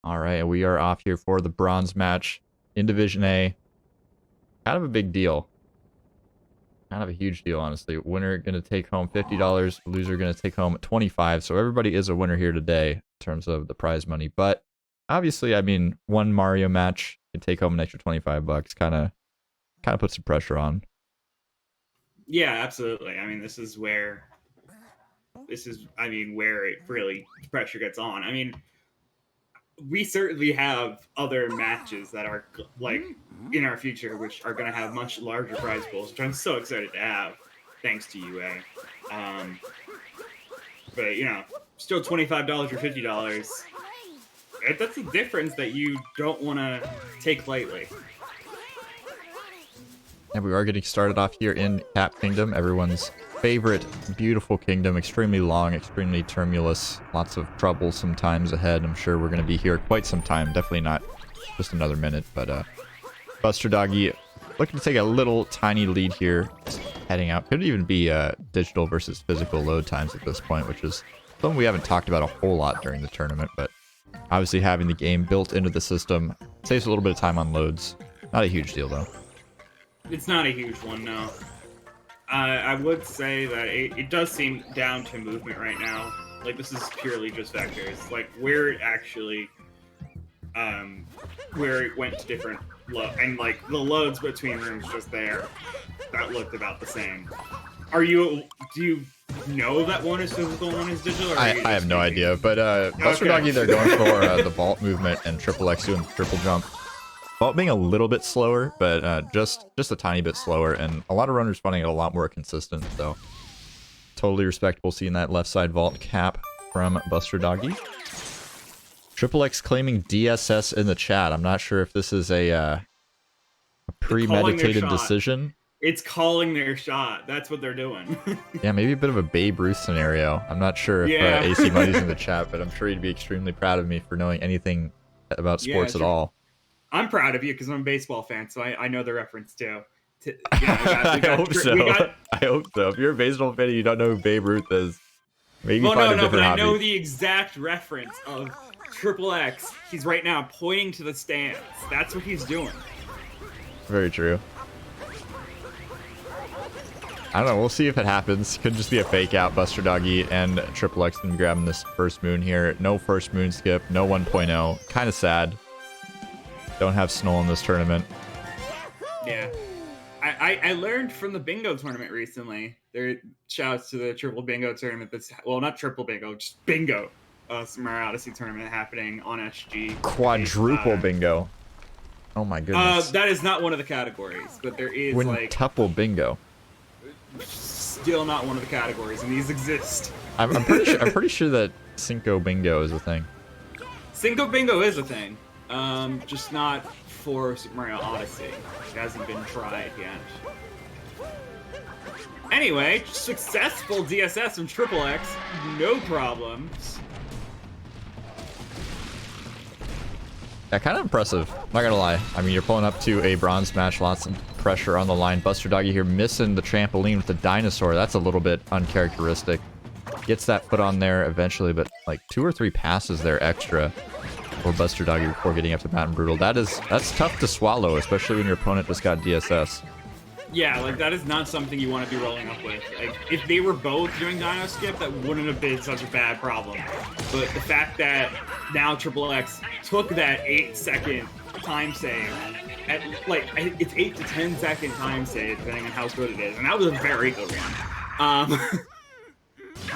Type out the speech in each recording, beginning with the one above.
All right, we are off here for the bronze match in Division A. Kind of a big deal. Kind of a huge deal, honestly. Winner going to take home $50. Loser going to take home 25. So everybody is a winner here today in terms of the prize money. But obviously, I mean, one Mario match can take home an extra 25 bucks. Kind of puts some pressure on. Yeah, absolutely. I mean, where it really pressure gets on. I mean, we certainly have other matches that are like in our future, which are going to have much larger prize pools, which I'm so excited to have, thanks to UA. But you know, still $25 or $50. That's a difference that you don't want to take lightly. And we are getting started off here in Cap Kingdom, everyone's favorite beautiful kingdom. Extremely long, extremely tumultuous, lots of trouble sometimes ahead. I'm sure we're going to be here quite some time. Definitely not just another minute, but BusterDoggy looking to take a little tiny lead here, heading out. Could even be digital versus physical load times at this point, which is something we haven't talked about a whole lot during the tournament, but obviously having the game built into the system saves a little bit of time on loads. Not a huge deal though. It's not a huge one, no. I would say that it does seem down to movement right now. Like, this is purely just vectors. Like, where it actually, where it went to different and like the loads between rooms just there, that looked about the same. Do you know that one is physical and one is digital? Or I have no idea, but BusterDoggy, they're going for the vault movement and TripleX doing the triple jump. Vault being a little bit slower, but just a tiny bit slower, and a lot of runners finding it a lot more consistent, so totally respectable seeing that left side vault cap from BusterDoggy. TripleX claiming DSS in the chat. I'm not sure if this is a premeditated decision. It's calling their shot. That's what they're doing. Yeah, maybe a bit of a Babe Ruth scenario. I'm not sure if AC Money's in the chat, but I'm sure he'd be extremely proud of me for knowing anything about sports at all. I'm proud of you because I'm a baseball fan, so I know the reference too. I hope so. I hope so. If you're a baseball fan and you don't know who Babe Ruth is, maybe find a different hobby. I know the exact reference of TripleX. He's right now pointing to the stands. That's what he's doing. Very true. I don't know. We'll see if it happens. Could just be a fake out. BusterDoggy and TripleX gonna be grabbing this first moon here. No first moon skip. No 1.0. Kind of sad. Don't have Snow in this tournament. Yeah. I learned from the bingo tournament recently. There, shouts to the triple bingo tournament that's, well, not triple bingo, just bingo. Summer Odyssey tournament happening on SG. Quadruple bingo. Oh my goodness. That is not one of the categories, but there is Quintuple bingo. Still not one of the categories, and these exist. I'm pretty sure that Cinco bingo is a thing. Cinco bingo is a thing. Just not for Super Mario Odyssey. It hasn't been tried yet. Anyway, successful DSS from TripleX. No problems. Yeah, kind of impressive. Not gonna lie. I mean, you're pulling up to a bronze match. Lots of pressure on the line. BusterDoggy here missing the trampoline with the dinosaur. That's a little bit uncharacteristic. Gets that foot on there eventually, but like 2 or 3 passes there extra for BusterDoggy before getting up to Mountain Brutal. That's tough to swallow, especially when your opponent just got DSS. Yeah, like that is not something you want to be rolling up with. Like if they were both doing Dino Skip, that wouldn't have been such a bad problem. But the fact that now TripleX took that 8-second time save, at like it's 8 to 10 second time save depending on how good it is, and that was a very good one.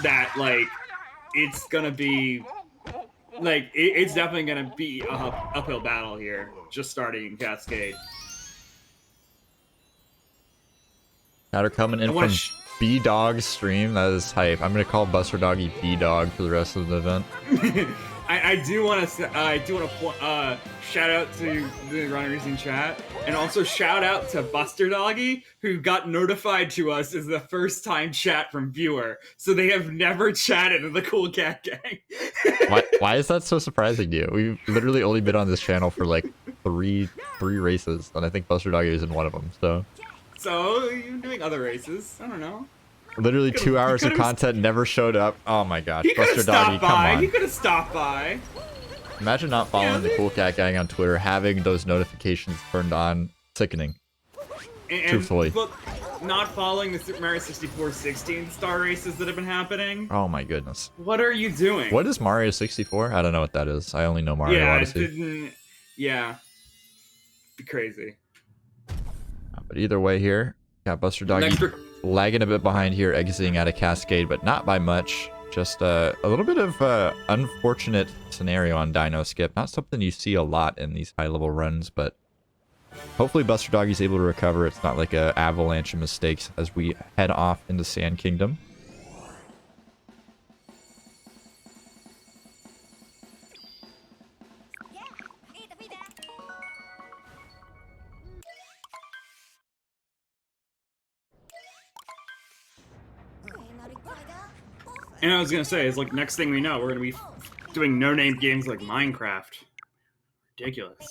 That like it's gonna be. Like, it's definitely going to be a uphill battle here, just starting in Cascade. Now they're coming in from B-Dog's stream. That is hype. I'm going to call BusterDoggy B-Dog for the rest of the event. I do want to shout out to the runners in chat, and also shout out to BusterDoggy, who got notified to us as the first time chat from viewer. So they have never chatted in the Cool Cat Gang. Why is that so surprising to you? We've literally only been on this channel for like three races, and I think BusterDoggy is in one of them. So you're doing other races? I don't know. Literally 2 hours of content, never showed up. Oh my gosh, BusterDoggy, come on. He could have stopped by. Imagine not following the Cool Cat Gang on Twitter, having those notifications turned on. Sickening. And Truthfully. look, not following the Super Mario 64 16-star races that have been happening. Oh my goodness. What are you doing? What is Mario 64? I don't know what that is. I only know Mario yeah, Odyssey. it didn't. Yeah. Be crazy. But either way here, got BusterDoggy lagging a bit behind here, exiting out of Cascade, but not by much. Just a little bit of unfortunate scenario on Dino Skip. Not something you see a lot in these high-level runs, but hopefully BusterDoggy's able to recover. It's not like an avalanche of mistakes as we head off into Sand Kingdom. And I was gonna say, it's like next thing we know, we're gonna be doing no-name games like Minecraft. Ridiculous.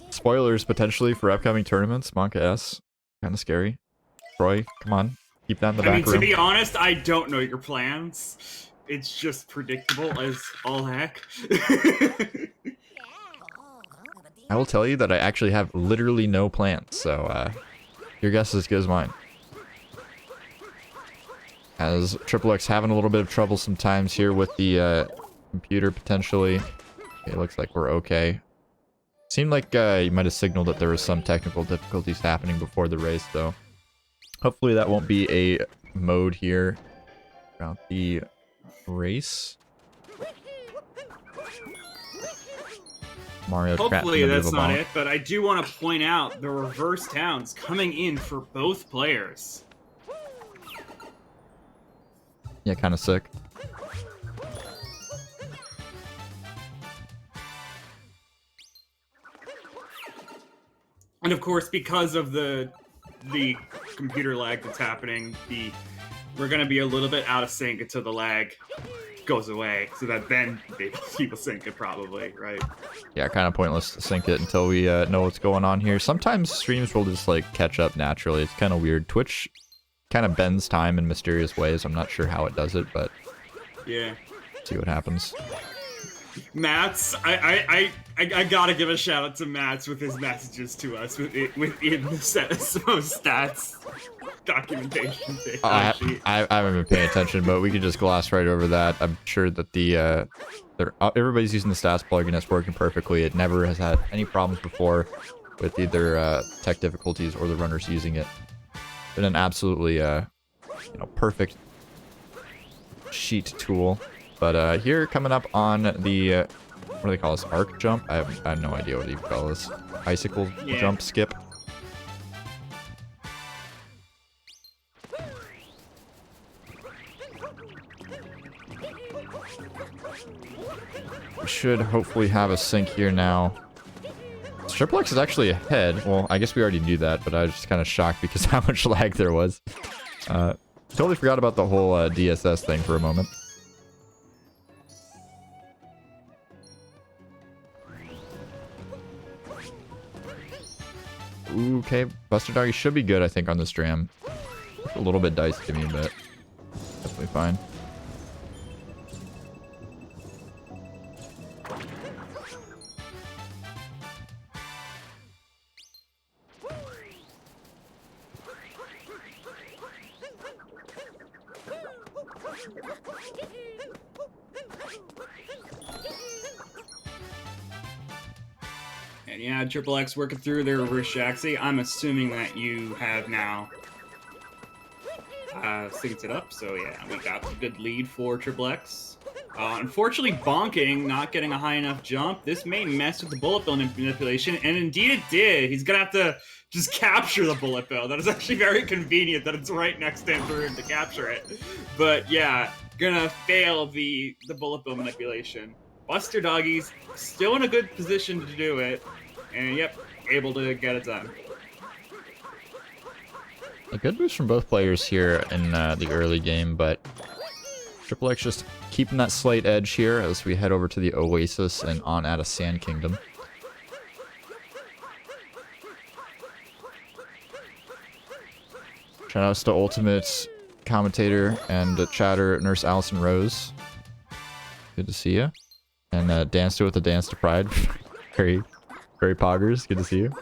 Spoilers potentially for upcoming tournaments. Monka S. Kind of scary. Troy, come on. Keep that in the back room. To be honest, I don't know your plans. It's just predictable as all heck. I will tell you that I actually have literally no plans, so your guess is as good as mine. As TripleX having a little bit of trouble sometimes here with the computer potentially. Okay, looks like we're okay. Seemed like you might have signaled that there was some technical difficulties happening before the race, though. Hopefully that won't be a mode here throughout the race. Mario Hopefully that's not it, but I do want to point out the reverse towns coming in for both players. Yeah, kind of sick. And of course, because of the computer lag that's happening, we're gonna be a little bit out of sync until the lag goes away, so that then people sync it probably, right? Yeah, kind of pointless to sync it until we know what's going on here. Sometimes streams will just like catch up naturally. It's kind of weird. Twitch kind of bends time in mysterious ways. I'm not sure how it does it, but yeah, see what happens. Mats, I gotta give a shout out to Mats with his messages to us within the SMO stats documentation thing. I haven't been paying attention, but we could just gloss right over that. I'm sure that everybody's using the stats plugin. It's working perfectly. It never has had any problems before with either tech difficulties or the runners using it. Been an absolutely perfect sheet tool. But here coming up on the what do they call this? Arc jump? I have no idea what you call this. Bicycle jump skip. We should hopefully have a sync here now. TripleX is actually ahead. Well, I guess we already knew that, but I was just kind of shocked because how much lag there was. Totally forgot about the whole DSS thing for a moment. Ooh, okay, BusterDoggy should be good, I think, on this jam. A little bit dicey to me, but definitely fine. And yeah, TripleX working through their reverse Jaxie. I'm assuming that you have now synced it up. So yeah, we got a good lead for TripleX. Unfortunately, bonking, not getting a high enough jump. This may mess with the bullet bill manipulation, and indeed it did. He's gonna have to just capture the bullet bill. That is actually very convenient that it's right next to him for him to capture it. But yeah, gonna fail the bullet bill manipulation. BusterDoggy's still in a good position to do it, and yep, able to get it done. A good boost from both players here in the early game, but TripleX just keeping that slight edge here as we head over to the Oasis and on out of Sand Kingdom. Shoutouts to Ultimate Commentator and chatter Nurse Allison Rose. Good to see you. And Dance to with the Dance to Pride. very, very poggers. Good to see you.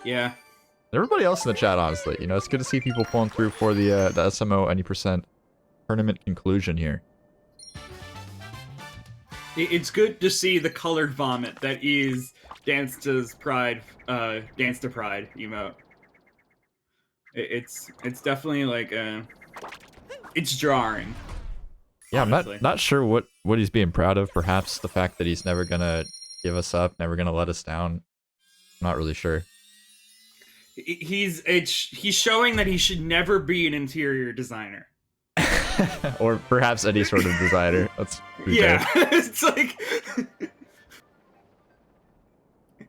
Yeah. And everybody else in the chat, honestly. You know, it's good to see people pulling through for the SMO any percent tournament conclusion here. It's good to see the colored vomit that is Dance to Pride emote. It's definitely like it's jarring. Yeah, honestly. I'm not sure what he's being proud of. Perhaps the fact that he's never gonna give us up, never gonna let us down. I'm not really sure. He's showing that he should never be an interior designer. Or perhaps any sort of designer. Let's be fair. It's like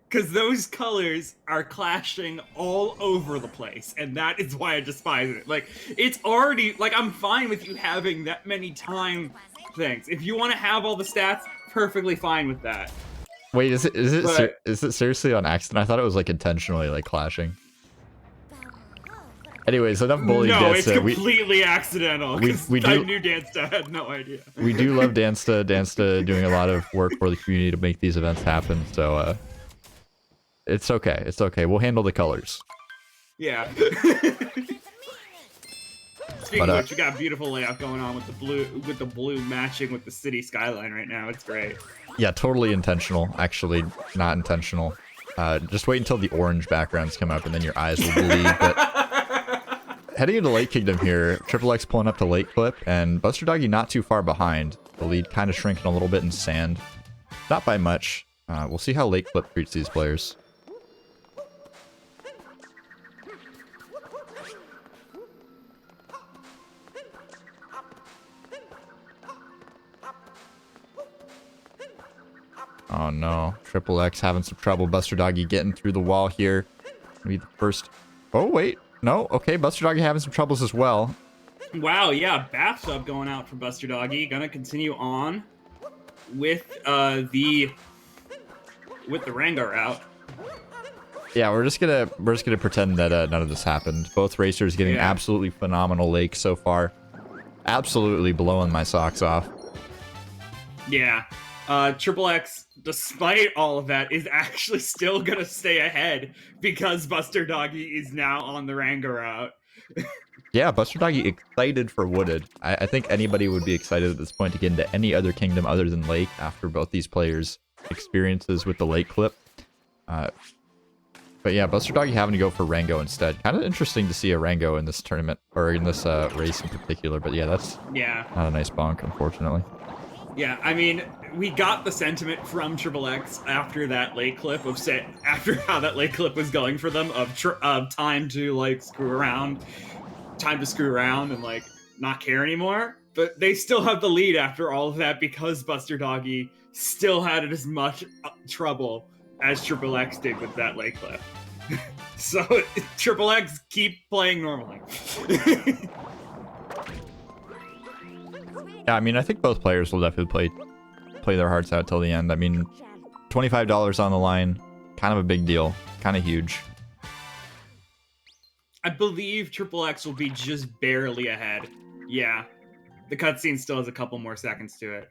because those colors are clashing all over the place, and that is why I despise it. Like, it's already like I'm fine with you having that many time things. If you want to have all the stats, perfectly fine with that. Wait, is it seriously on accident? I thought it was like intentionally like clashing. Anyways, enough bullying. No, Dansta. it's completely accidental. I knew Dansta had no idea. We do love Dansta. Dansta doing a lot of work for the community to make these events happen. So it's okay. It's okay. We'll handle the colors. Yeah. Speaking of which, we got a beautiful layout going on with the blue matching with the city skyline right now. It's great. Yeah, totally intentional. Actually, not intentional. Just wait until the orange backgrounds come up and then your eyes will bleed. But heading into Lake Kingdom here, TripleX pulling up to Lake Clip, and BusterDoggy not too far behind. The lead kind of shrinking a little bit in sand. Not by much. We'll see how Lake Clip treats these players. Oh no, TripleX having some trouble. BusterDoggy getting through the wall here. Maybe the first... Oh wait, no, okay, BusterDoggy having some troubles as well. Wow, yeah, bathtub going out for BusterDoggy. Gonna continue on with the Rango route. Yeah, we're just gonna pretend that none of this happened. Both racers getting absolutely phenomenal lakes so far. Absolutely blowing my socks off. Yeah. TripleX, despite all of that, is actually still gonna stay ahead because BusterDoggy is now on the Rango route. Yeah, BusterDoggy excited for Wooded. I think anybody would be excited at this point to get into any other kingdom other than Lake after both these players' experiences with the Lake clip. But yeah, BusterDoggy having to go for Rango instead. Kind of interesting to see a Rango in this tournament, or in this race in particular. But yeah, that's not a nice bonk, unfortunately. Yeah, I mean, we got the sentiment from TripleX after that Lake clip after how that Lake clip was going for them of time to like screw around and like not care anymore. But they still have the lead after all of that because BusterDoggy still had as much trouble as TripleX did with that Lake clip. So TripleX keep playing normally. Yeah, I mean, I think both players will definitely play their hearts out till the end. I mean, $25 on the line, kind of a big deal, kind of huge. I believe TripleX will be just barely ahead. Yeah, the cutscene still has a couple more seconds to it.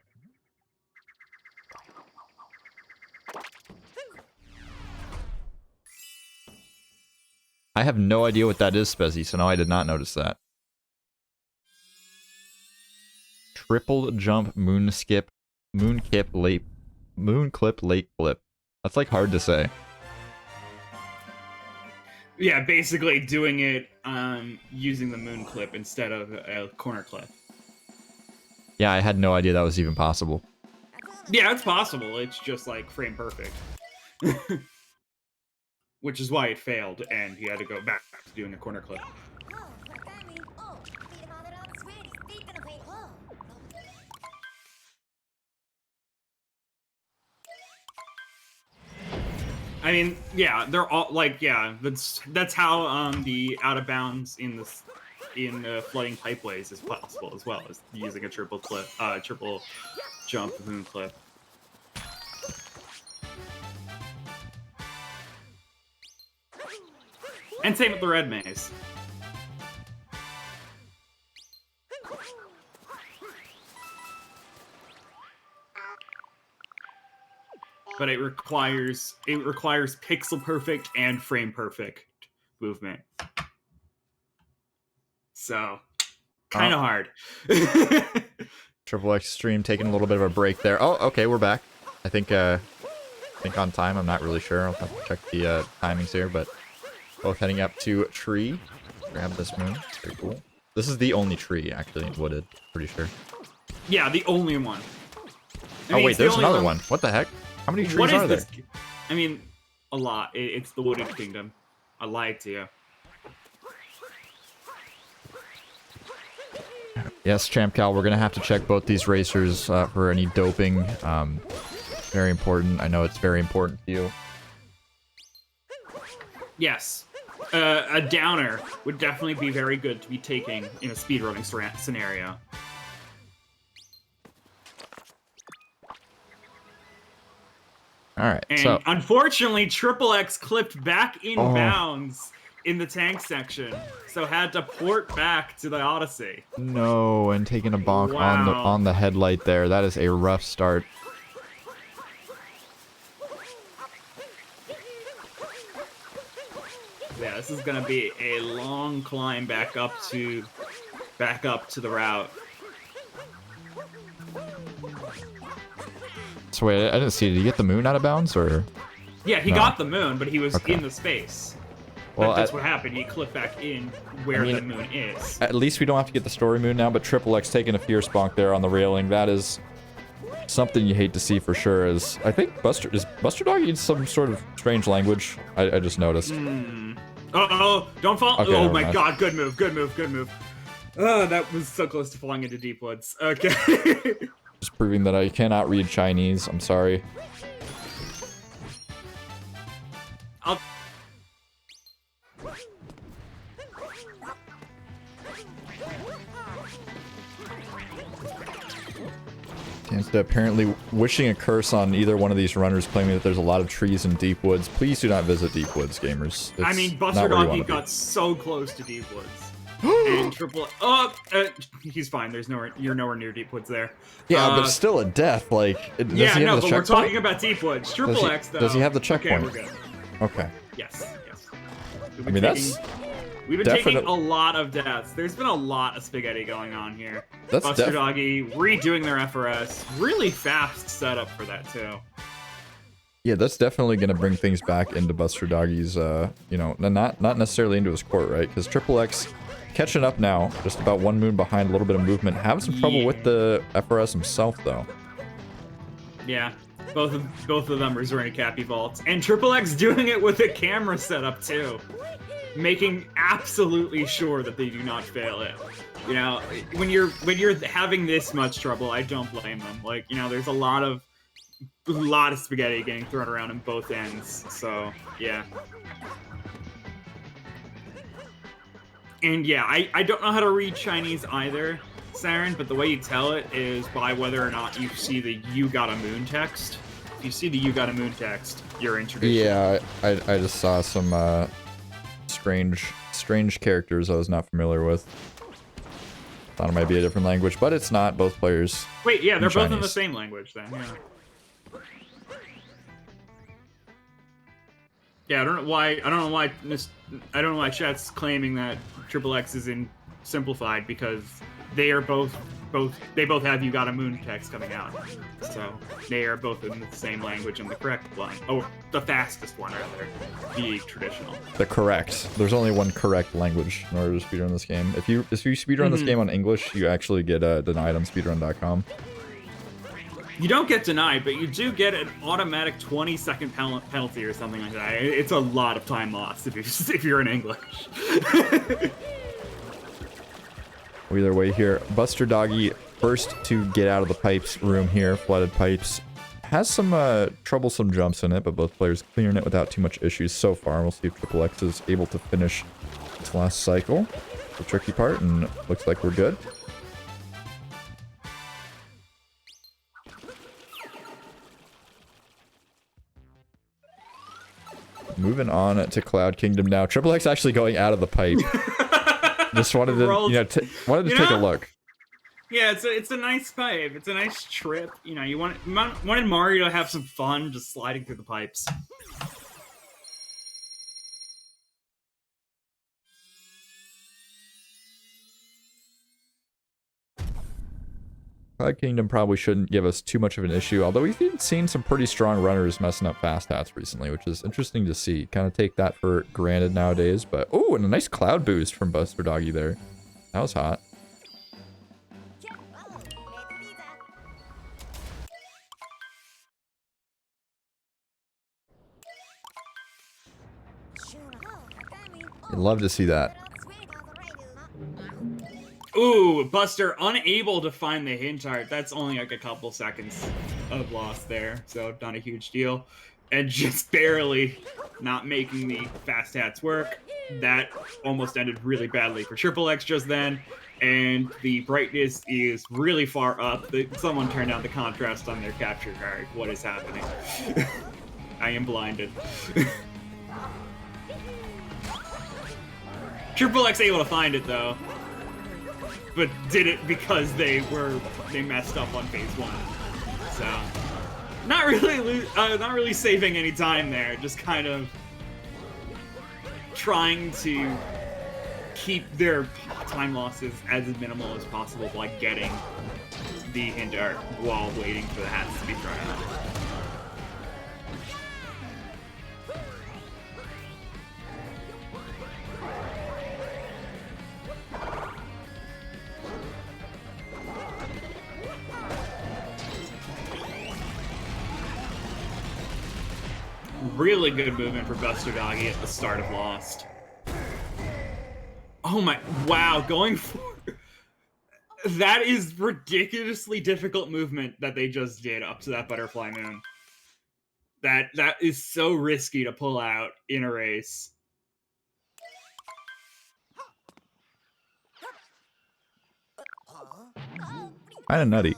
I have no idea what that is, Spezzy, so no, I did not notice that. Triple jump, moon clip, late clip. That's like hard to say. Yeah, basically doing it using the moon clip instead of a corner clip. Yeah, I had no idea that was even possible. Yeah, it's possible. It's just like frame perfect. Which is why it failed and he had to go back to doing a corner clip. I mean, yeah, they're all like, yeah, that's how the out of bounds in flooding pipeways is possible as well as using a triple jump moon clip. And same with the red maze. but it requires pixel perfect and frame perfect movement. So kind of hard. TripleX stream taking a little bit of a break there. Oh, okay, we're back. I think on time. I'm not really sure. I'll have to check the timings here, but both heading up to tree. Grab this moon. It's pretty cool. This is the only tree actually in wooded. Pretty sure. Yeah, the only one. Oh wait, there's another one. What the heck? How many trees are there? I mean, a lot. It's the wooded kingdom. I lied to you. Yes, Champ Cal, we're gonna have to check both these racers for any doping. Very important. I know it's very important to you. Yes. A downer would definitely be very good to be taking in a speedrunning scenario. Alright, and so... unfortunately, TripleX clipped back in bounds in the tank section, so had to port back to the Odyssey. No, and taking a bonk on the headlight there. That is a rough start. Yeah, this is gonna be a long climb back up to the route. So wait, I didn't see. Did he get the moon out of bounds, or? Yeah, he got the moon, but he was in the space. Well, that's what happened. He clipped back in where the moon is. At least we don't have to get the story moon now, but TripleX taking a fierce bonk there on the railing. That is something you hate to see for sure. Is I think BusterDoggy in some sort of strange language. I just noticed. Uh-oh, don't fall. Okay, oh my god, good move, good move, good move. Oh, that was so close to falling into deep woods. Okay. Just proving that I cannot read Chinese. I'm sorry. Apparently wishing a curse on either one of these runners, claiming that there's a lot of trees in deep woods. Please do not visit deep woods, gamers. It's I mean, BusterDoggy got so close to deep woods. And he's fine. You're nowhere near deep woods there. Yeah, but still a death. Like, does he have the checkpoint? We're talking about deep woods. TripleX, though. Does he have the checkpoint? Okay, we're good. Okay. Yes. I mean, we've been taking a lot of deaths. There's been a lot of spaghetti going on here. BusterDoggy redoing their FRS. Really fast setup for that, too. Yeah, that's definitely going to bring things back into BusterDoggy's, you know, not necessarily into his court, right? Because TripleX catching up now, just about one moon behind, a little bit of movement. Having some trouble with the FRS himself, though. Yeah, both of them resorting to Cappy Vaults. And TripleX doing it with a camera setup, too. Making absolutely sure that they do not fail it. You know, when you're having this much trouble, I don't blame them. Like, you know, there's a lot of spaghetti getting thrown around in both ends. So, yeah. And yeah, I don't know how to read Chinese either, Saren, but the way you tell it is by whether or not you see the "you got a moon" text. If you see the "you got a moon" text, you're introduced. Yeah, I just saw some strange characters I was not familiar with. Thought it might be a different language, but it's not. Both players. Wait, yeah, they're both Chinese. in the same language then. Yeah. Yeah, I don't know why chat's claiming that TripleX is in simplified, because they both have "you got a moon" text coming out. So they are both in the same language and the correct one. Oh, the fastest one rather. The traditional. The correct. There's only one correct language in order to speedrun this game. If you speedrun this game on English, you actually get denied on speedrun.com. You don't get denied, but you do get an automatic 20-second penalty or something like that. It's a lot of time lost if you're in English. Either way here, BusterDoggy first to get out of the pipes room here, flooded pipes. Has some troublesome jumps in it, but both players clearing it without too much issues so far. We'll see if TripleX is able to finish this last cycle. The tricky part, and looks like we're good. Moving on to Cloud Kingdom now. TripleX actually going out of the pipe. Just wanted to, take a look. Yeah, it's a nice pipe. It's a nice trip. You know, you wanted Mario to have some fun just sliding through the pipes. Cloud Kingdom probably shouldn't give us too much of an issue, although we've seen some pretty strong runners messing up fast hats recently, which is interesting to see. Kind of take that for granted nowadays, but oh, and a nice cloud boost from BusterDoggy there. That was hot. I'd love to see that. Ooh, Buster unable to find the hint art. That's only like a couple seconds of loss there, so not a huge deal. And just barely not making the fast hats work. That almost ended really badly for TripleX just then. And the brightness is really far up. Someone turned down the contrast on their capture card. What is happening? I am blinded. TripleX able to find it though, but did it because they messed up on phase 1. So not really saving any time there. Just kind of trying to keep their time losses as minimal as possible by getting the hint art while waiting for the hats to be thrown out. Really good movement for BusterDoggy at the start of Lost. Oh my, wow, going for... That is ridiculously difficult movement that they just did up to that butterfly moon. That is so risky to pull out in a race. Kinda nutty.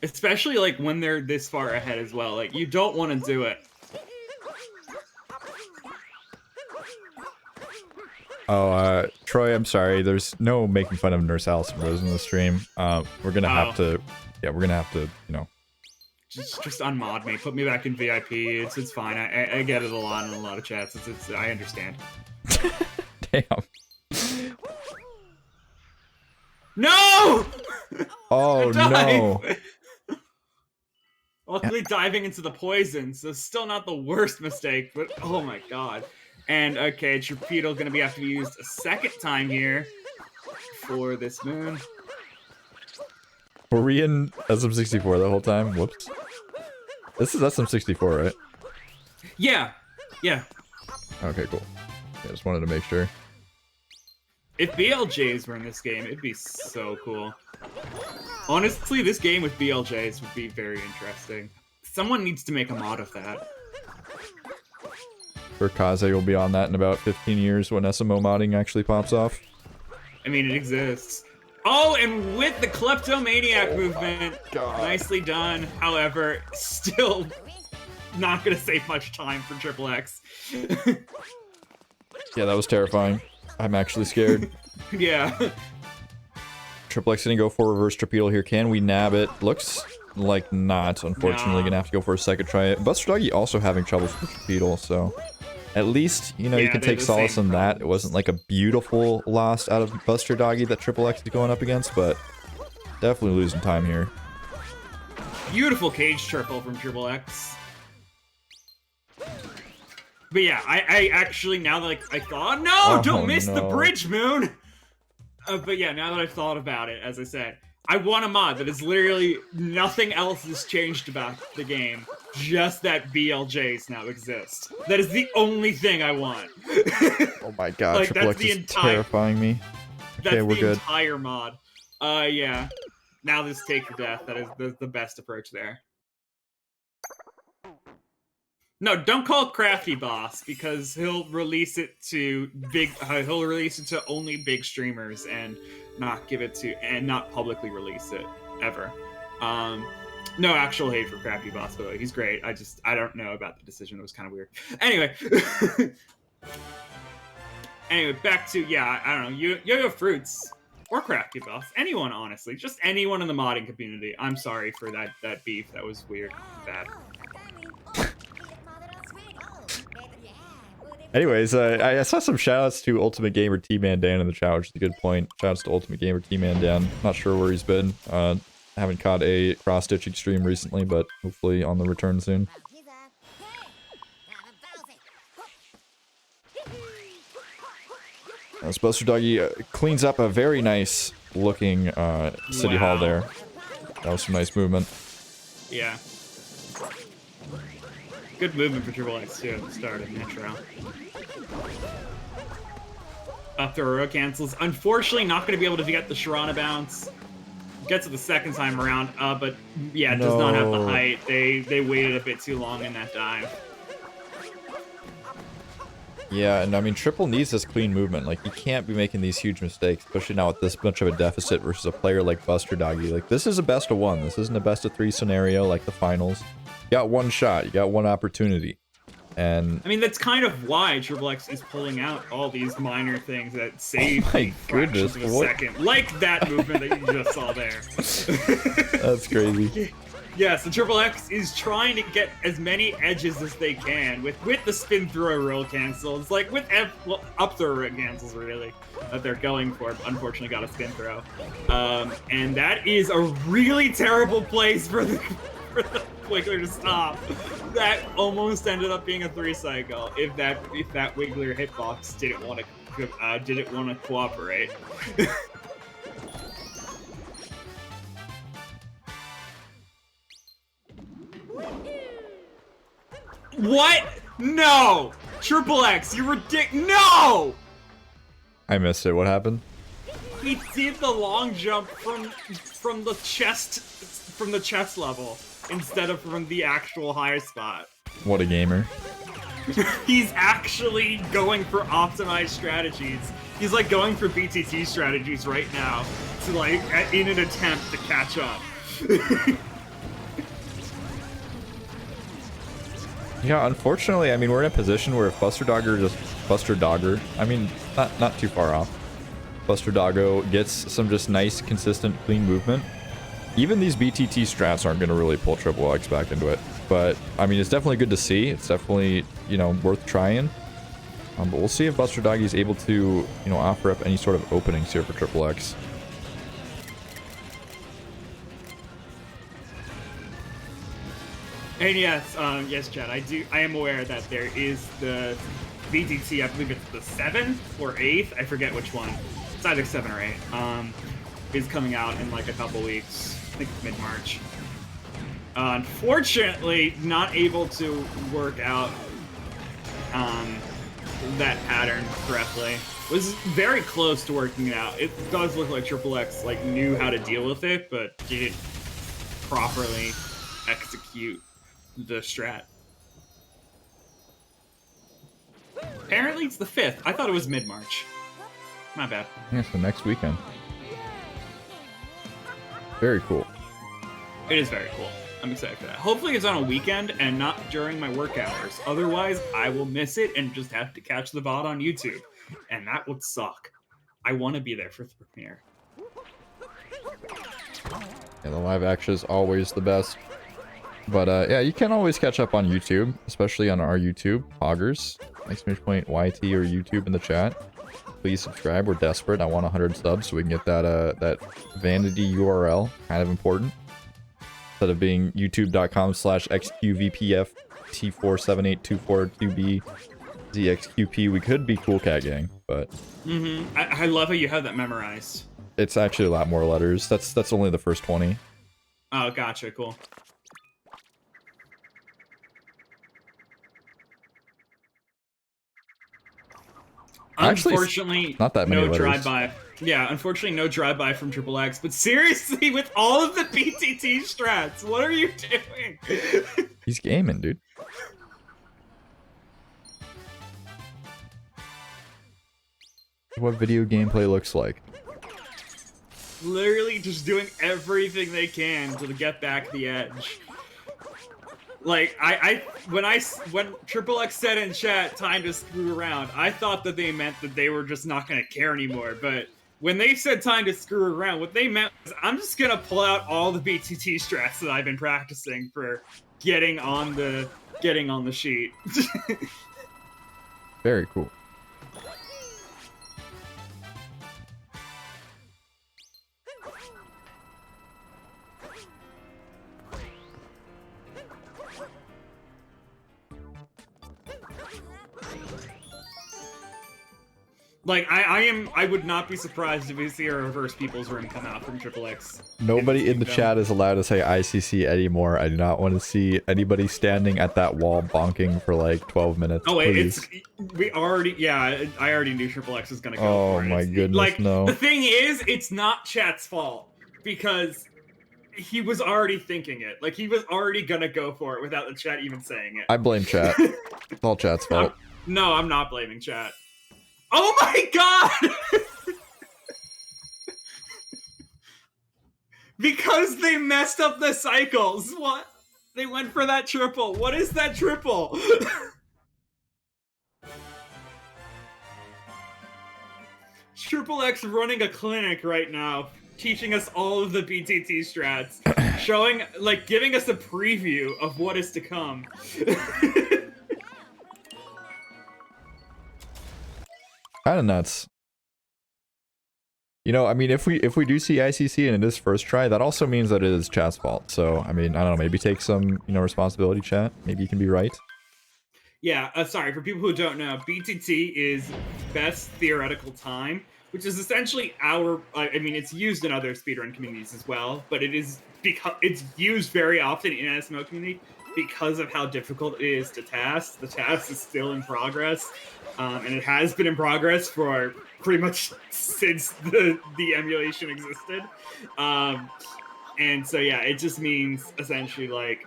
Especially like when they're this far ahead as well. Like, you don't want to do it. Oh, Troy, I'm sorry. There's no making fun of Nurse Allison Rose in the stream. We're gonna have to, yeah, we're gonna have to, you know. Just unmod me. Put me back in VIP. It's fine. I get it a lot in a lot of chats. I understand. Damn. No! Oh no. Luckily diving into the poison, so still not the worst mistake, but oh my god. And okay, Torpedo gonna have to be used a second time here for this moon. Were we in SM64 the whole time? Whoops. This is SM64, right? Yeah. Yeah. Okay, cool. Yeah, just wanted to make sure. If BLJs were in this game, it'd be so cool. Honestly, this game with BLJs would be very interesting. Someone needs to make a mod of that. For Kaze will be on that in about 15 years when SMO modding actually pops off. I mean, it exists. Oh, and with the kleptomaniac movement, nicely done. However, still not gonna save much time for TripleX. Yeah, that was terrifying. I'm actually scared. Yeah. TripleX gonna go for reverse torpedo here. Can we nab it? Looks like not. Unfortunately, gonna have to go for a second try. BusterDoggy also having trouble with torpedo, so at least, you know, you can take solace in that. It wasn't like a beautiful loss out of BusterDoggy that TripleX is going up against, but definitely losing time here. Beautiful cage triple from TripleX. But yeah, I actually, now that I thought, no, don't miss the bridge moon! But yeah, now that I've thought about it, as I said, I want a mod that is literally nothing else has changed about the game. Just that BLJs now exist. That is the only thing I want. Oh my god, like, TripleX is terrifying me. Okay, we're good. That's the entire mod. Yeah. Now this take for death, that is the best approach there. No, don't call it Crafty Boss, because he'll release it to only big streamers and not give it to, and not publicly release it, ever. No actual hate for Crafty Boss, by the way. He's great. I don't know about the decision. It was kind of weird. Anyway. Anyway, back to, yeah, I don't know, Yo-Yo Fruits. or Crafty Boss. Anyone, honestly. Just anyone in the modding community. I'm sorry for that beef. That was weird. Bad. Anyways, I saw some shoutouts to Ultimate Gamer T-Man Dan in the chat, which is a good point. Shoutouts to Ultimate Gamer T-Man Dan. Not sure where he's been. Haven't caught a cross-stitching stream recently, but hopefully on the return soon. This BusterDoggy cleans up a very nice looking City Hall there. That was some nice movement. Yeah. Good movement for TripleX too at the start of the intro. Up throw row cancels. Unfortunately, not going to be able to get the Sharana bounce. Gets it the second time around, but yeah, does not have the height. They waited a bit too long in that dive. Yeah, and I mean, Triple needs this clean movement. Like, he can't be making these huge mistakes, especially now with this much of a deficit versus a player like BusterDoggy. Like, this is a best of one. This isn't a best of three scenario like the finals. You got one shot. You got one opportunity. And I mean, that's kind of why TripleX is pulling out all these minor things that save fractions of a second. Like that movement that you just saw there. That's crazy. Yeah, so TripleX is trying to get as many edges as they can with the spin throw roll cancels, like with up throw roll cancels really that they're going for. But unfortunately, got a spin throw, and that is a really terrible place for the Wiggler to stop. That almost ended up being a 3 cycle if that Wiggler hitbox didn't want to cooperate. What? No! TripleX, you No! I missed it. What happened? He did the long jump from the chest level instead of from the actual high spot. What a gamer. He's actually going for optimized strategies. He's like going for BTT strategies right now to like in an attempt to catch up. Yeah, unfortunately, I mean, we're in a position where if BusterDogger, I mean, not too far off. BusterDoggo gets some just nice, consistent, clean movement. Even these BTT strats aren't going to really pull TripleX back into it. But, I mean, it's definitely good to see. It's definitely, you know, worth trying. But we'll see if BusterDoggy is able to, you know, offer up any sort of openings here for TripleX. And yes, yes, Chad, I am aware that there is the BTT, I believe it's the 7th or 8th, I forget which one. It's either 7 or 8, is coming out in like a couple weeks. I think it's mid-March. Unfortunately, not able to work out that pattern correctly. Was very close to working it out. It does look like TripleX like knew how to deal with it, but didn't properly execute the strat. Apparently it's the 5th. I thought it was mid-March. My bad. Yeah, so next weekend. Very cool. It is very cool. I'm excited for that. Hopefully it's on a weekend and not during my work hours. Otherwise, I will miss it and just have to catch the VOD on YouTube. And that would suck. I want to be there for the premiere. Yeah, the live action is always the best. But yeah, you can always catch up on YouTube, especially on our YouTube, Poggers. !YT or YouTube in the chat. Please subscribe. We're desperate. I want 100 subs so we can get that vanity URL. Kind of important. Instead of being youtube.com/xqvpft478242b zxqp, we could be Cool Cat Gang, but I love how you have that memorized. It's actually a lot more letters. That's only the first 20. Oh, gotcha. Cool. Actually, unfortunately, not that many no letters. drive-by. Yeah, unfortunately, no drive-by from TripleX. But seriously, with all of the BTT strats, what are you doing? He's gaming, dude. What video gameplay looks like. Literally just doing everything they can to get back the edge. Like, when TripleX said in chat, time to screw around, I thought that they meant that they were just not going to care anymore, but when they said time to screw around, what they meant was I'm just gonna pull out all the BTT strats that I've been practicing for getting on the sheet. Very cool. Like, I would not be surprised if we see a reverse people's room come out from TripleX. Nobody in the chat is allowed to say ICC anymore. I do not want to see anybody standing at that wall bonking for like 12 minutes. Oh wait, please. I already knew TripleX was gonna go for it. Oh my goodness, like, no. The thing is, it's not chat's fault, because he was already thinking it. Like, he was already gonna go for it without the chat even saying it. I blame chat. It's all chat's fault. No, I'm not blaming chat. Oh my god! Because they messed up the cycles. What? They went for that triple. What is that triple? TripleX running a clinic right now, teaching us all of the BTT strats, showing, like, giving us a preview of what is to come. Kind of nuts. You know, I mean, if we do see ICC and it is first try, that also means that it is chat's fault. So, I mean, I don't know, maybe take some, you know, responsibility, chat. Maybe you can be right. Yeah, sorry, for people who don't know, BTT is best theoretical time, which is essentially our, I mean, it's used in other speedrun communities as well, but it is, because it's used very often in SMO community because of how difficult it is to task. The task is still in progress, and it has been in progress for pretty much since the emulation existed. And so, yeah, it just means essentially, like,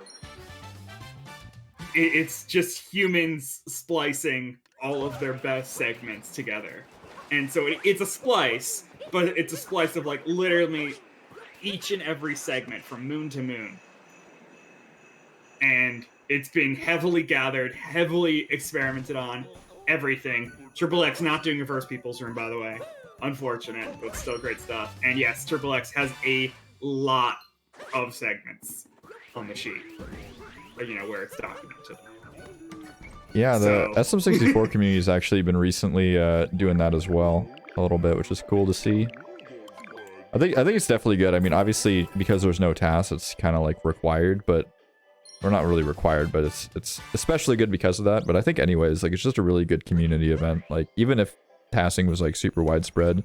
it's just humans splicing all of their best segments together. And so it's a splice, but it's a splice of, like, literally each and every segment from moon to moon. And it's been heavily gathered, heavily experimented on, everything. TripleX not doing reverse people's room, by the way. Unfortunate, but still great stuff. And yes, TripleX has a lot of segments on the sheet. You know, where it's documented. Yeah, the SM64 community has actually been recently doing that as well, a little bit, which is cool to see. I think it's definitely good. I mean, obviously, because there's no tasks, it's kind of like required, but or not really required, but it's especially good because of that. But I think anyways, like, it's just a really good community event. Like, even if tasking was like super widespread,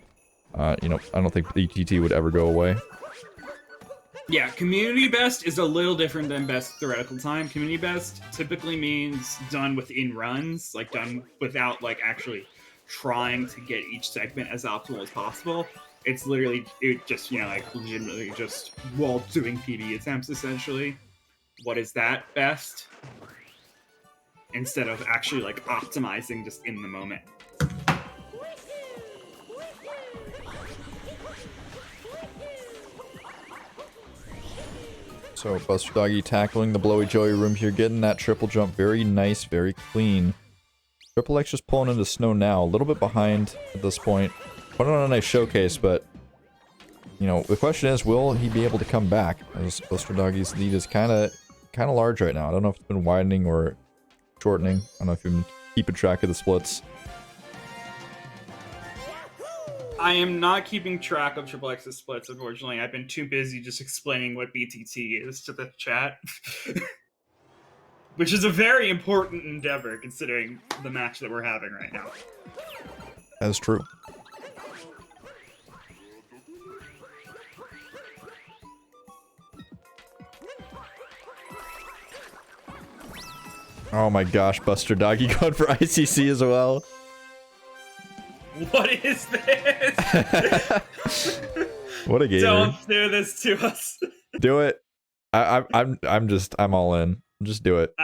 you know, I don't think BTT would ever go away. Yeah, community best is a little different than best theoretical time. Community best typically means done within runs, like done without, like, actually trying to get each segment as optimal as possible. It's literally, it just, you know, like, legitimately just while doing PB attempts, essentially. What is that best? Instead of actually, like, optimizing just in the moment. So, BusterDoggy tackling the Blowy Joey room here, getting that triple jump very nice, very clean. TripleX just pulling into snow now, a little bit behind at this point. Putting on a nice showcase, but, you know, the question is, will he be able to come back? As BusterDoggy's lead is kind of large right now. I don't know if it's been widening or shortening. I don't know if you've been keeping track of the splits. I am not keeping track of TripleX's splits, unfortunately. I've been too busy just explaining what BTT is to the chat. Which is a very important endeavor, considering the match that we're having right now. That's true. Oh my gosh, BusterDoggy going for ICC as well. What is this? What a game. Don't do this to us. Do it. I'm all in. Just do it.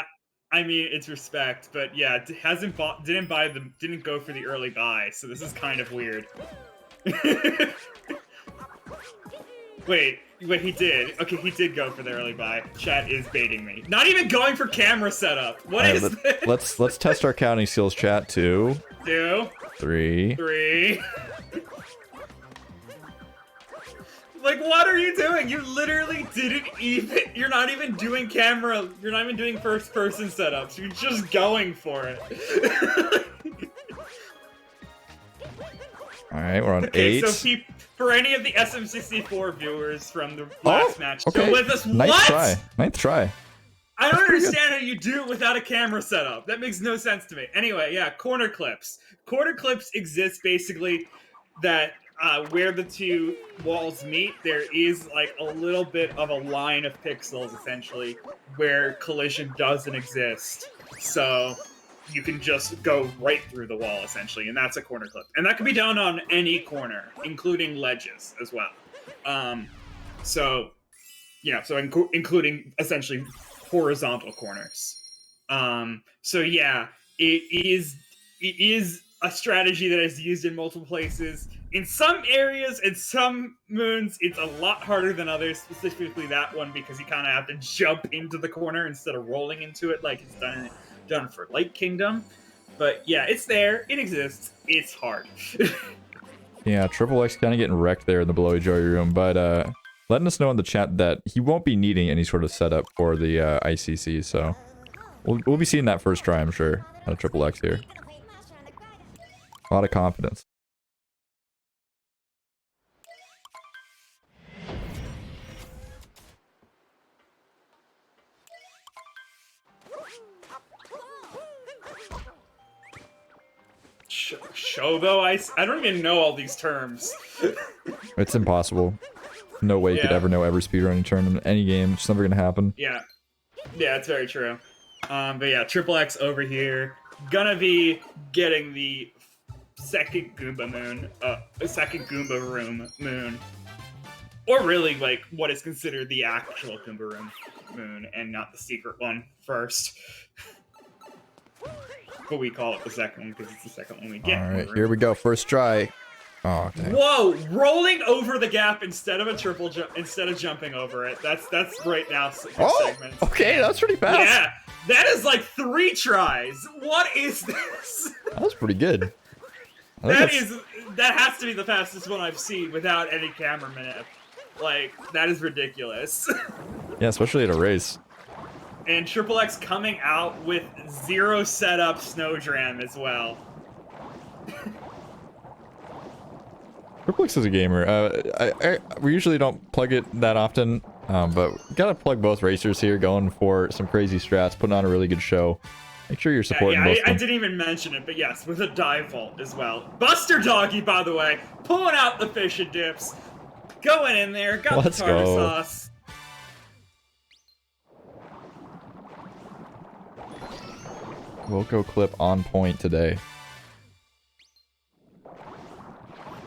I mean, it's respect, but yeah, didn't go for the early buy, so this is kind of weird. Wait, he did. Okay, he did go for the early buy. Chat is baiting me. Not even going for camera setup. What is this? Let's test our counting skills, chat. 2, 2, 3. Like, what are you doing? You literally didn't even. You're not even doing camera. You're not even doing first-person setups. You're just going for it. All right, we're on Okay, 8. so for any of the SM64 viewers from the last match, okay. still with us. Ninth What? try. Ninth try. I don't understand how you do it without a camera setup. That makes no sense to me. Anyway, yeah, corner clips. Corner clips exist basically that where the two walls meet, there is like a little bit of a line of pixels essentially where collision doesn't exist. So you can just go right through the wall essentially, and that's a corner clip. And that can be done on any corner, including ledges as well. So including essentially horizontal corners. So yeah, it is a strategy that is used in multiple places. In some areas and some moons, it's a lot harder than others, specifically that one, because you kind of have to jump into the corner instead of rolling into it like it's done for Light Kingdom. But yeah, it's there, it exists, it's hard. Yeah, TripleX kind of getting wrecked there in the Blowy Joy room, but letting us know in the chat that he won't be needing any sort of setup for the ICC, so we'll be seeing that first try, I'm sure, out of TripleX here. A lot of confidence. Shobo ice? I don't even know all these terms. It's impossible. No way you could ever know every speedrunning term in any game. It's never gonna happen. Yeah, it's very true. But yeah, TripleX over here gonna be getting the second Goomba moon, second Goomba room moon, or really like what is considered the actual Goomba room moon and not the secret one first. But we call it the second one because it's the second one we get. All right, here we go. First try. Oh, dang. Whoa! Rolling over the gap instead of a triple jump, instead of jumping over it. That's right now. Segments. Okay, that's pretty fast. Yeah, that is like 3 tries. What is this? That was pretty good. That has to be the fastest one I've seen without any camera minute. Like, that is ridiculous. Yeah, especially at a race. And TripleX coming out with 0 setup Snowdram as well. TripleX is a gamer. We usually don't plug it that often, but gotta plug both racers here, going for some crazy strats, putting on a really good show. Make sure you're supporting both of them. I didn't even mention it, but yes, with a dive vault as well. BusterDoggy, by the way, pulling out the fish and dips, going in there, got the tartar sauce. Wilco clip on point today.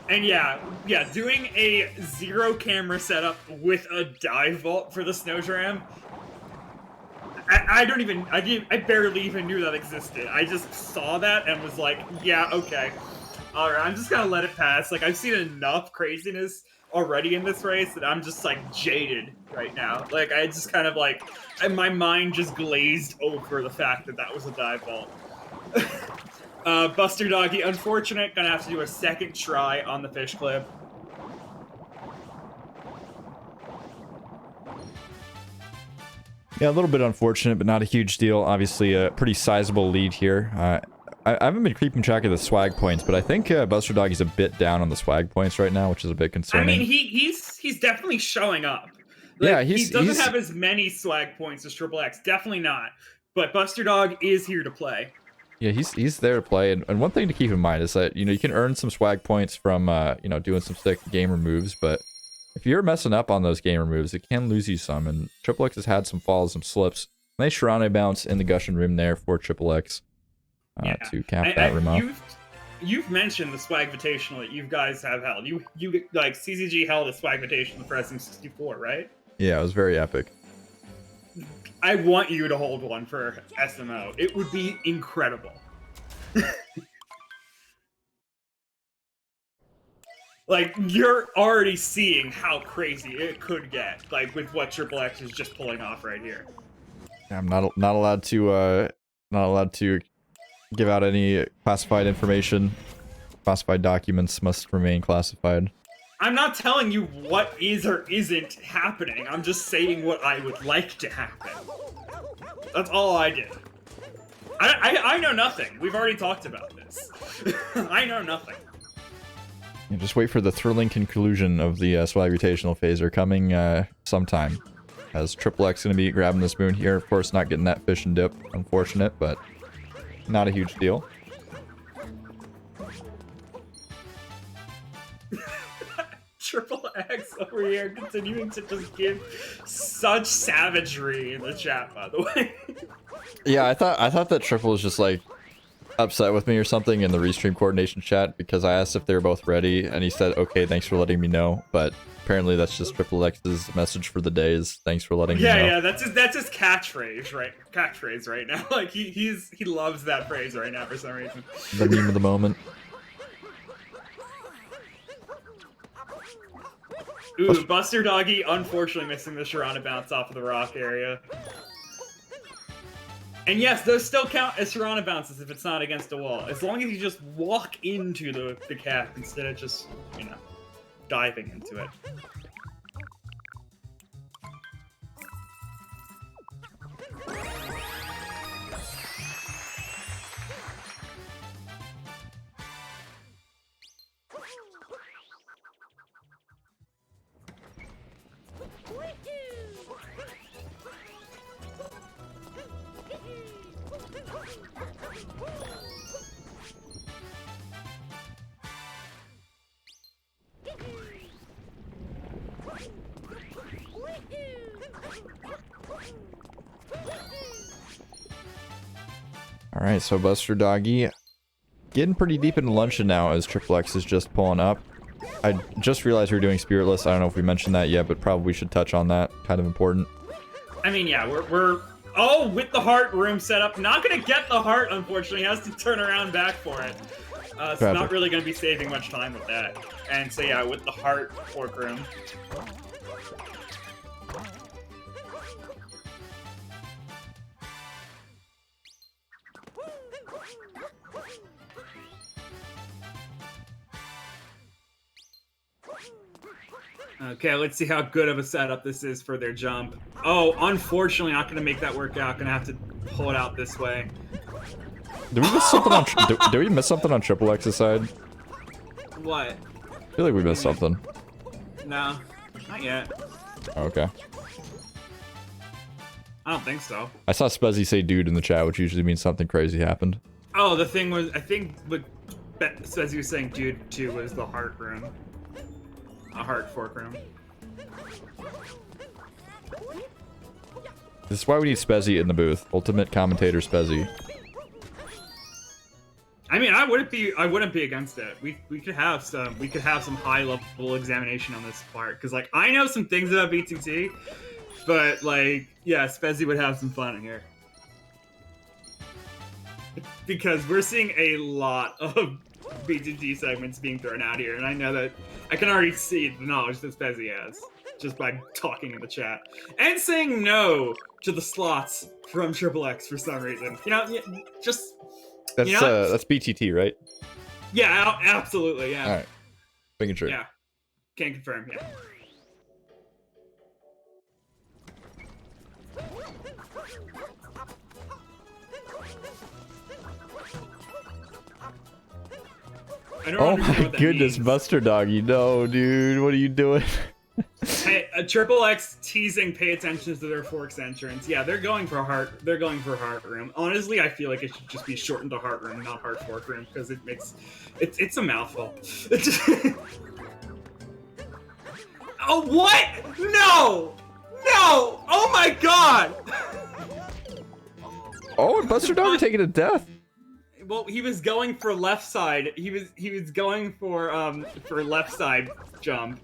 And yeah, doing a 0 camera setup with a dive vault for the Snowdram. I barely even knew that existed. I just saw that and was like, yeah, okay. Alright, I'm just gonna let it pass. Like, I've seen enough craziness already in this race that I'm just, like, jaded right now. Like, I just kind of, like, my mind just glazed over the fact that that was a dive vault. BusterDoggy, unfortunate, gonna have to do a second try on the fish clip. Yeah, a little bit unfortunate, but not a huge deal. Obviously, a pretty sizable lead here. I haven't been keeping track of the swag points, but I think BusterDoggy's a bit down on the swag points right now, which is a bit concerning. I mean, he's definitely showing up. Like, yeah, he doesn't have as many swag points as TripleX, definitely not. But BusterDog is here to play. Yeah, he's there to play, and one thing to keep in mind is that, you know, you can earn some swag points from, you know, doing some sick gamer moves, but if you're messing up on those gamer moves, it can lose you some, and TripleX has had some falls, some slips. Nice Shirane bounce in the Gushin rim there for TripleX to cap that rim off. You've mentioned the Swag Invitational that you guys have held. You like, CZG held a Swag Invitational for SM64, right? Yeah, it was very epic. I want you to hold one for SMO. It would be incredible. Like, you're already seeing how crazy it could get, like, with what TripleX is just pulling off right here. I'm not allowed to give out any classified information. Classified documents must remain classified. I'm not telling you what is or isn't happening. I'm just saying what I would like to happen. That's all I did. I know nothing. We've already talked about this. I know nothing. Yeah, just wait for the thrilling conclusion of the Swag Rotational Phaser coming sometime. As TripleX going to be grabbing the spoon here. Of course, not getting that fish and dip. Unfortunate, but not a huge deal. TripleX over here continuing to just give such savagery in the chat, by the way. Yeah, I thought that Triple was just like upset with me or something in the restream coordination chat because I asked if they were both ready and he said, "Okay, thanks for letting me know." But apparently that's just TripleX's message for the day is thanks for letting me know. Yeah, that's his catchphrase, right? Catchphrase right now. Like he loves that phrase right now for some reason. The meme of the moment. Ooh, BusterDoggy unfortunately missing the Sharana bounce off of the rock area. And yes, those still count as Sharana bounces if it's not against a wall. As long as you just walk into the cap instead of just, you know, diving into it. Alright, so BusterDoggy getting pretty deep into luncheon now as TripleX is just pulling up. I just realized we were doing Spiritless. I don't know if we mentioned that yet, but probably should touch on that. Kind of important. I mean, yeah, we're oh, with the heart room set up. Not gonna get the heart, unfortunately. Has to turn around back for it. So not really gonna be saving much time with that. And so yeah, with the heart fork room. Okay, let's see how good of a setup this is for their jump. Oh, unfortunately, not gonna make that work out. Gonna have to pull it out this way. Did we miss something on? Did we miss something on TripleX's side? What? I feel like we missed something. No, not yet. Oh, okay. I don't think so. I saw Spezzy say "dude" in the chat, which usually means something crazy happened. Oh, the thing was, I think what says he was saying "dude" too was the heart room. A heart fork room. This is why we need Spezzy in the booth. Ultimate commentator Spezzy. I mean, I wouldn't be against it. We could have some high level examination on this part because like I know some things about BTT, but like yeah, Spezzy would have some fun in here because we're seeing a lot of BTT segments being thrown out here, and I know that I can already see the knowledge that Spezzy has just by talking in the chat and saying no to the slots from TripleX for some reason. You know, just. That's you know, that's BTT, right? Yeah, absolutely, yeah. All right, making sure. Yeah, can't confirm. Yeah. Oh my goodness, BusterDoggy, no, dude, what are you doing? Hey, TripleX teasing. Pay attention to their forks entrance. Yeah, they're going for heart. They're going for heart room. Honestly, I feel like it should just be shortened to heart room, not heart fork room, because it makes it's a mouthful. Oh what? No, no! Oh my god! Oh, and BusterDoggy taking a death. Well, he was going for left side. He was going for left side jump.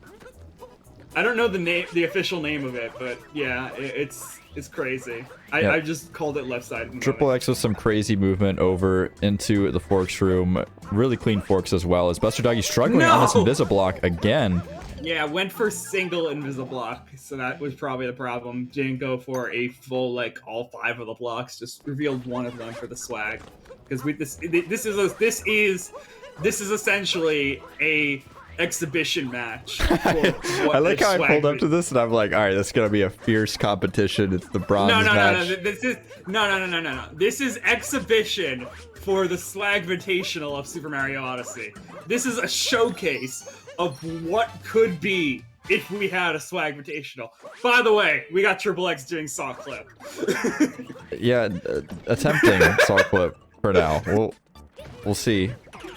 I don't know the official name of it, but yeah, it's crazy. I just called it left side. TripleX with some crazy movement over into the forks room. Really clean forks as well. As BusterDoggy struggling on this Invisiblock again. Yeah, went for single Invisiblock, so that was probably the problem. Didn't go for a full like all 5 of the blocks. Just revealed one of them for the swag. Because this is essentially a exhibition match. I like how I pulled up to this and I'm like, all right, that's gonna be a fierce competition. It's the bronze match. No. This is no. This is exhibition for the Slagvitational of Super Mario Odyssey. This is a showcase of what could be if we had a Slagvitational. By the way, we got TripleX doing saw clip. Yeah, attempting saw clip for now. We'll see.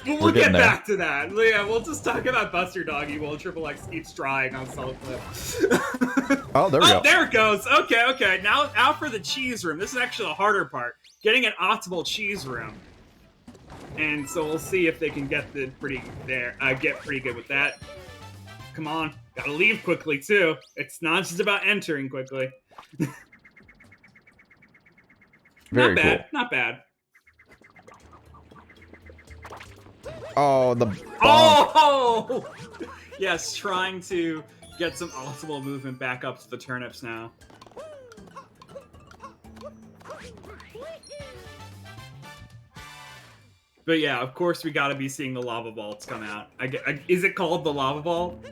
We'll get back to that. Yeah, we'll just talk about BusterDoggy while TripleX keeps trying on saw clip. Oh, there we go. There it goes. Okay. Now for the cheese room. This is actually the harder part. Getting an optimal cheese room. And so we'll see if they can get pretty good with that. Come on. Gotta leave quickly, too. It's not just about entering quickly. Very not bad. cool. Not bad. Oh, the Oh! Yes, trying to get some optimal movement back up to the turnips now. But yeah, of course we gotta be seeing the lava vaults come out. Is it called the lava vault?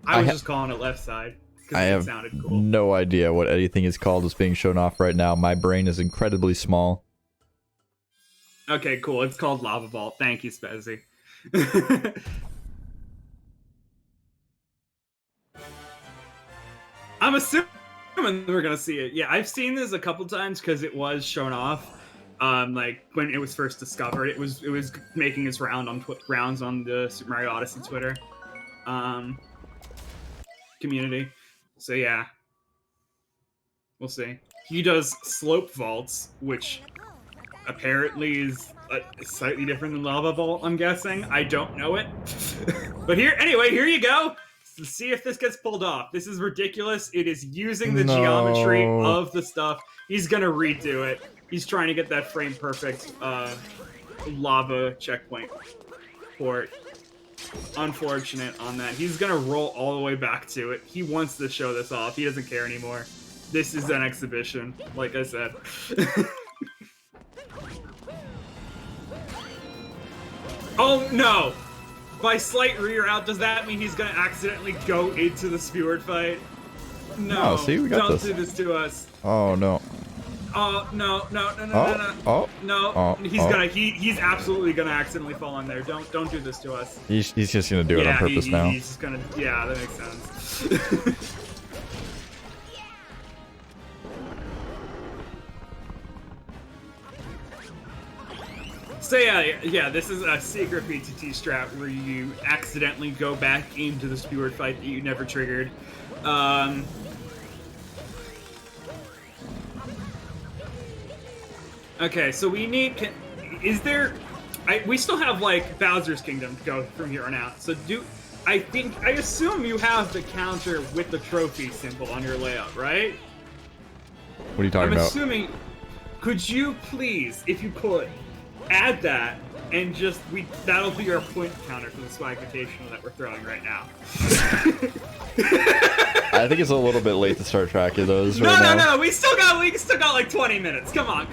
I was just calling it left side. I have sounded cool. no idea what anything is called that's being shown off right now. My brain is incredibly small. Okay, cool. It's called lava vault. Thank you, Spezzy. I'm assuming we're gonna see it. Yeah, I've seen this a couple times because it was shown off. Like when it was first discovered, it was making its rounds on the Super Mario Odyssey Twitter community. So yeah, we'll see. He does slope vaults, which apparently is slightly different than lava vault. I'm guessing. I don't know it, but anyway, here you go. Let's see if this gets pulled off. This is ridiculous. It is using the geometry of the stuff. He's gonna redo it. He's trying to get that frame perfect lava checkpoint port. Unfortunate on that. He's gonna roll all the way back to it. He wants to show this off. He doesn't care anymore. This is an exhibition, like I said. Oh no! By slight rear out, does that mean he's gonna accidentally go into the Speward fight? No, see, we got don't this. do this to us. Oh no. Oh no. He's absolutely gonna accidentally fall in there. Don't do this to us. He's just gonna do it on purpose now. He's just gonna, yeah, that makes sense. So yeah, this is a secret BTT strat where you accidentally go back into the Speward fight that you never triggered. Okay, so we need. We still have like Bowser's Kingdom to go from here on out. So I assume you have the counter with the trophy symbol on your layout, right? What are you talking about? I'm assuming. Could you please, if you could, add that and that'll be our point counter for the Swag Invitational that we're throwing right now. I think it's a little bit late to start tracking those. No, we still got like 20 minutes. Come on.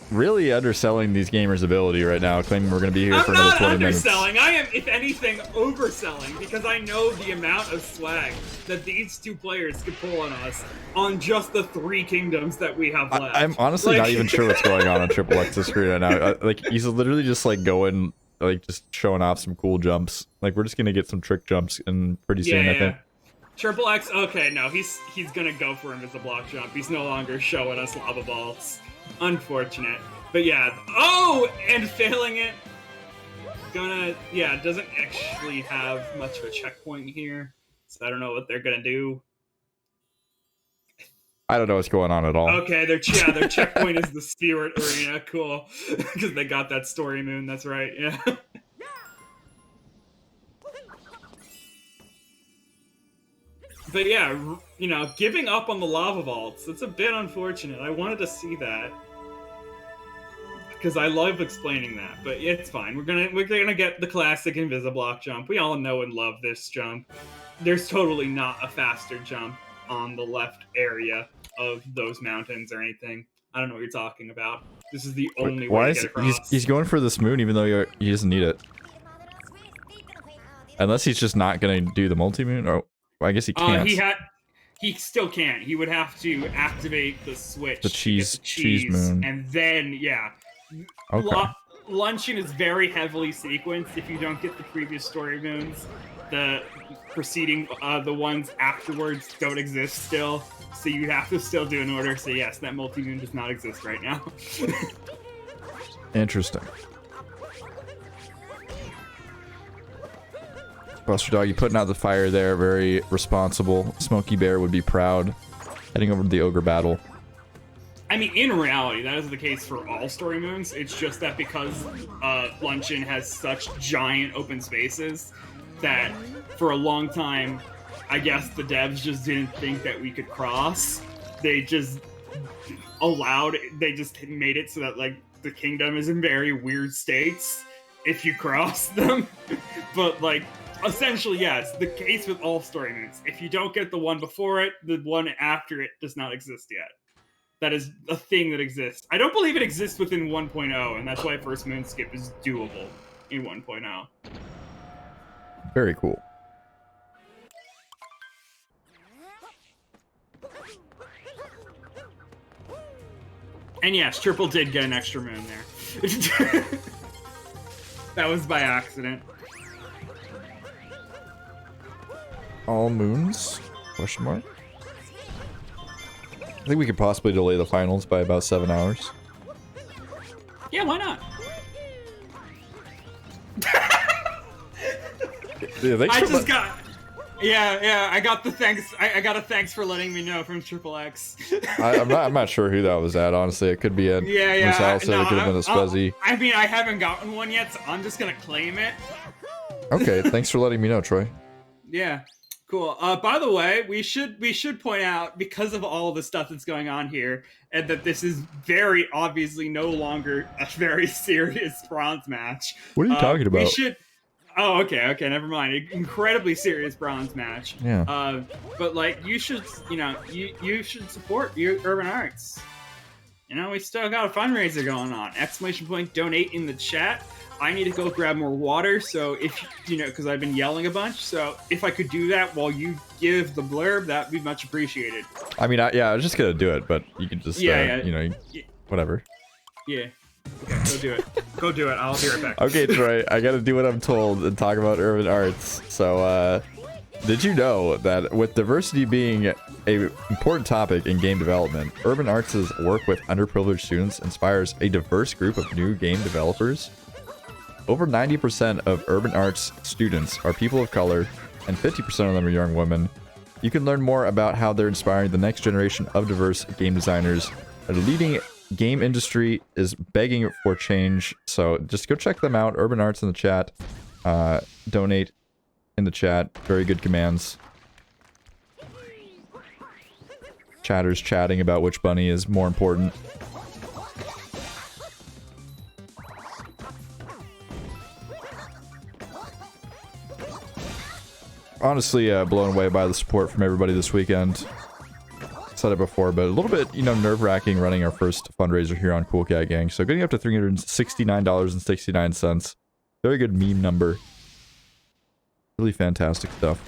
Really underselling these gamers' ability right now, claiming we're going to be here for another 20 minutes. I'm not underselling. I am, if anything, overselling, because I know the amount of swag that these two players could pull on us on just the 3 kingdoms that we have left. I'm honestly not even sure what's going on TripleX's screen right now. Like, he's literally just like going, like, just showing off some cool jumps. Like, we're just going to get some trick jumps in pretty soon, I think. TripleX, okay, no, he's going to go for him as a block jump. He's no longer showing us lava balls. Unfortunate. But yeah. Oh! And failing it. Doesn't actually have much of a checkpoint here. So I don't know what they're gonna do. I don't know what's going on at all. Okay, their checkpoint is the Spirit Arena. Cool. Because they got that story moon, that's right, yeah. But yeah, giving up on the lava vaults, it's a bit unfortunate. I wanted to see that. Because I love explaining that, but it's fine. We're gonna get the classic Invisiblock jump. We all know and love this jump. There's totally not a faster jump on the left area of those mountains or anything. I don't know what you're talking about. This is the only Why way is to get across. he's going for this moon even though he doesn't need it? Unless he's just not gonna do the multi-moon, or I guess he can't. He still can't. He would have to activate the switch. The cheese moon. And then, yeah. Okay. Luncheon is very heavily sequenced. If you don't get the previous story moons, the preceding, the ones afterwards don't exist still. So you have to still do an order. So yes, that multi-moon does not exist right now. Interesting. BusterDoggy putting out the fire there, very responsible. Smokey Bear would be proud. Heading over to the ogre battle. I mean, in reality, that is the case for all story moons. It's just that because Luncheon has such giant open spaces that for a long time, I guess the devs just didn't think that we could cross. They just made it so that, like, the kingdom is in very weird states if you cross them. But, like, essentially, yes, the case with all story moons. If you don't get the one before it, the one after it does not exist yet. That is a thing that exists. I don't believe it exists within 1.0, and that's why First Moon Skip is doable in 1.0. Very cool. And yes, Triple did get an extra moon there. That was by accident. All moons? Question mark? I think we could possibly delay the finals by about 7 hours. Yeah, why not? I got the thanks. I got a thanks for letting me know from TripleX. I'm not sure who that was at, honestly. It could be at Yeah. Salsa, No, it could have been a Spuzzy. I mean, I haven't gotten one yet, so I'm just gonna claim it. Okay, thanks for letting me know, Troy. Yeah. Cool. By the way, we should point out, because of all the stuff that's going on here, and that this is very obviously no longer a very serious bronze match. What are you talking about? Oh, okay, never mind. Incredibly serious bronze match. Yeah. But like, you should support your urban arts. You know, we still got a fundraiser going on. ! Donate in the chat. I need to go grab more water, so if, because I've been yelling a bunch, so if I could do that while you give the blurb, that'd be much appreciated. I mean, I was just gonna do it, but you can just, whatever. Yeah. Okay, go do it. Go do it. I'll be right back. Okay, Troy, I gotta do what I'm told and talk about urban arts. So, did you know that with diversity being an important topic in game development, urban arts' work with underprivileged students inspires a diverse group of new game developers? Over 90% of urban arts students are people of color, and 50% of them are young women. You can learn more about how they're inspiring the next generation of diverse game designers. The leading game industry is begging for change, so just go check them out. Urban Arts in the chat. Donate in the chat. Very good commands. Chatters chatting about which bunny is more important. Honestly, blown away by the support from everybody this weekend. Said it before, but a little bit, nerve-wracking running our first fundraiser here on Cool Cat Gang. So getting up to $369.69. Very good meme number. Really fantastic stuff.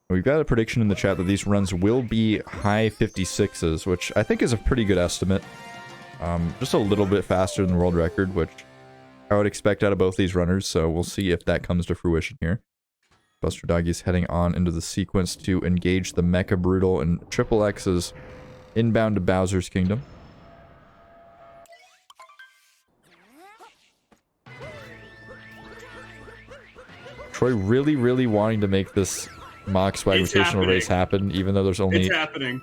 We've got a prediction in the chat that these runs will be high 56s, which I think is a pretty good estimate. Just a little bit faster than the world record, which I would expect out of both these runners, so we'll see if that comes to fruition here. BusterDoggy is heading on into the sequence to engage the Mecha Brutal, and TripleX is inbound to Bowser's Kingdom. Troy really wanting to make this mock swag rotational race happen, even though there's only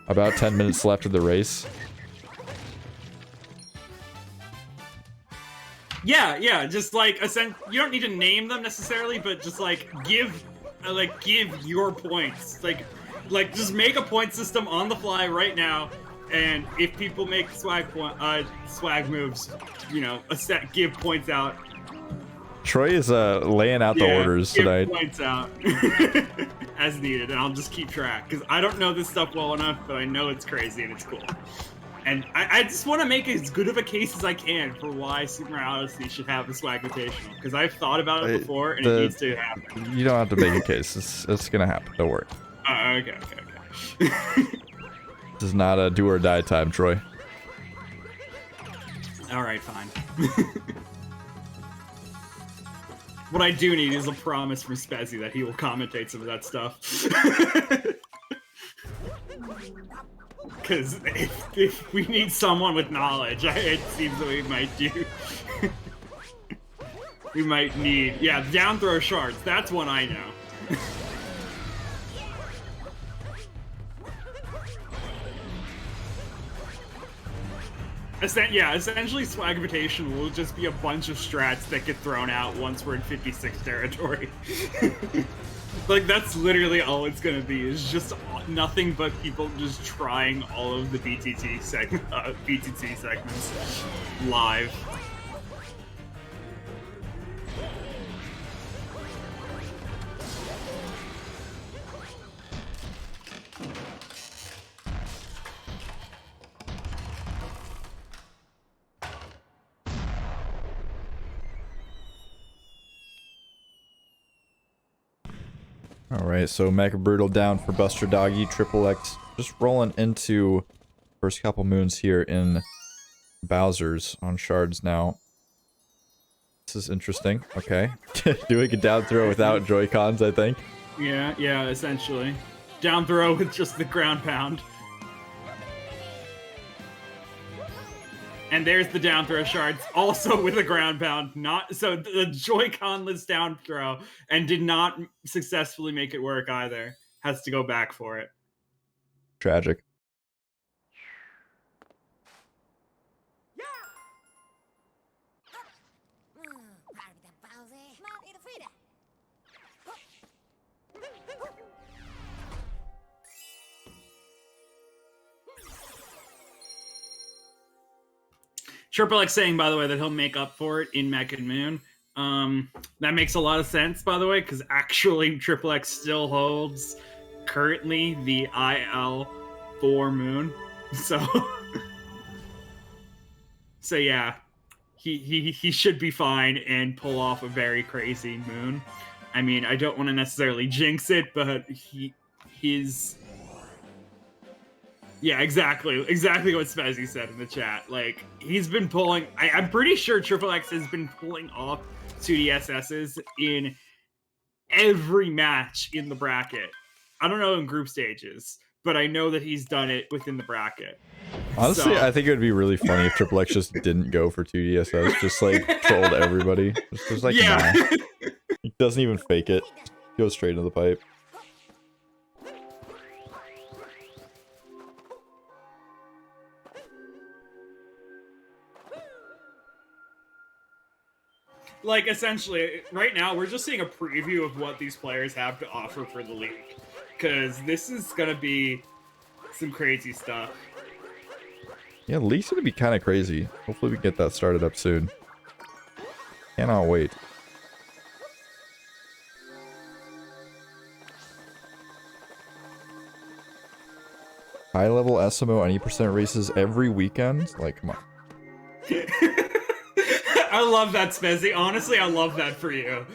about 10 minutes left of the race. Yeah, just like, you don't need to name them necessarily, but just like give your points. Like just make a point system on the fly right now, and if people make swag moves, give points out. Troy is laying out the orders tonight. Points out as needed, and I'll just keep track because I don't know this stuff well enough, but I know it's crazy and it's cool. And I just want to make as good of a case as I can for why Super Mario Odyssey should have the Swag Invitational, because I've thought about it before and it needs to happen. You don't have to make a case. It's gonna happen. Don't worry. Okay. This is not a do or die time, Troy. All right, fine. What I do need is a promise from Spezzy that he will commentate some of that stuff. Because if we need someone with knowledge, it seems that we might do. We might need, yeah, down throw shards. That's one I know. Essentially Swag Invitation will just be a bunch of strats that get thrown out once we're in 56 territory. Like, that's literally all it's gonna be, is just nothing but people just trying all of the BTT segments live. Alright, so Mega Brutal down for BusterDoggy. TripleX just rolling into first couple moons here in Bowser's on shards now. This is interesting. Okay. Doing a down throw without Joy-Cons, I think. Yeah, essentially. Down throw with just the ground pound. And there's the down throw shards, also with a ground pound. So the Joy-Con-less down throw, and did not successfully make it work either. Has to go back for it. Tragic. TripleX saying, by the way, that he'll make up for it in Mech and Moon. That makes a lot of sense, by the way, because actually TripleX still holds currently the IL4 Moon. So yeah, he should be fine and pull off a very crazy Moon. I mean, I don't want to necessarily jinx it, but he's... Yeah, exactly what Spezzy said in the chat. Like, he's been pulling... I'm pretty sure TripleX has been pulling off 2DSSs in every match in the bracket. I don't know in group stages, but I know that he's done it within the bracket. Honestly, I think it would be really funny if TripleX just didn't go for 2DSS, just like trolled everybody. Just like, yeah. Nah. He doesn't even fake it. Just goes straight into the pipe. Like, essentially, right now, we're just seeing a preview of what these players have to offer for the league. Because this is going to be some crazy stuff. Yeah, the league's going to be kind of crazy. Hopefully we get that started up soon. Cannot wait. High-level SMO 90% races every weekend? Like, come on. I love that, Spezzy. Honestly, I love that for you.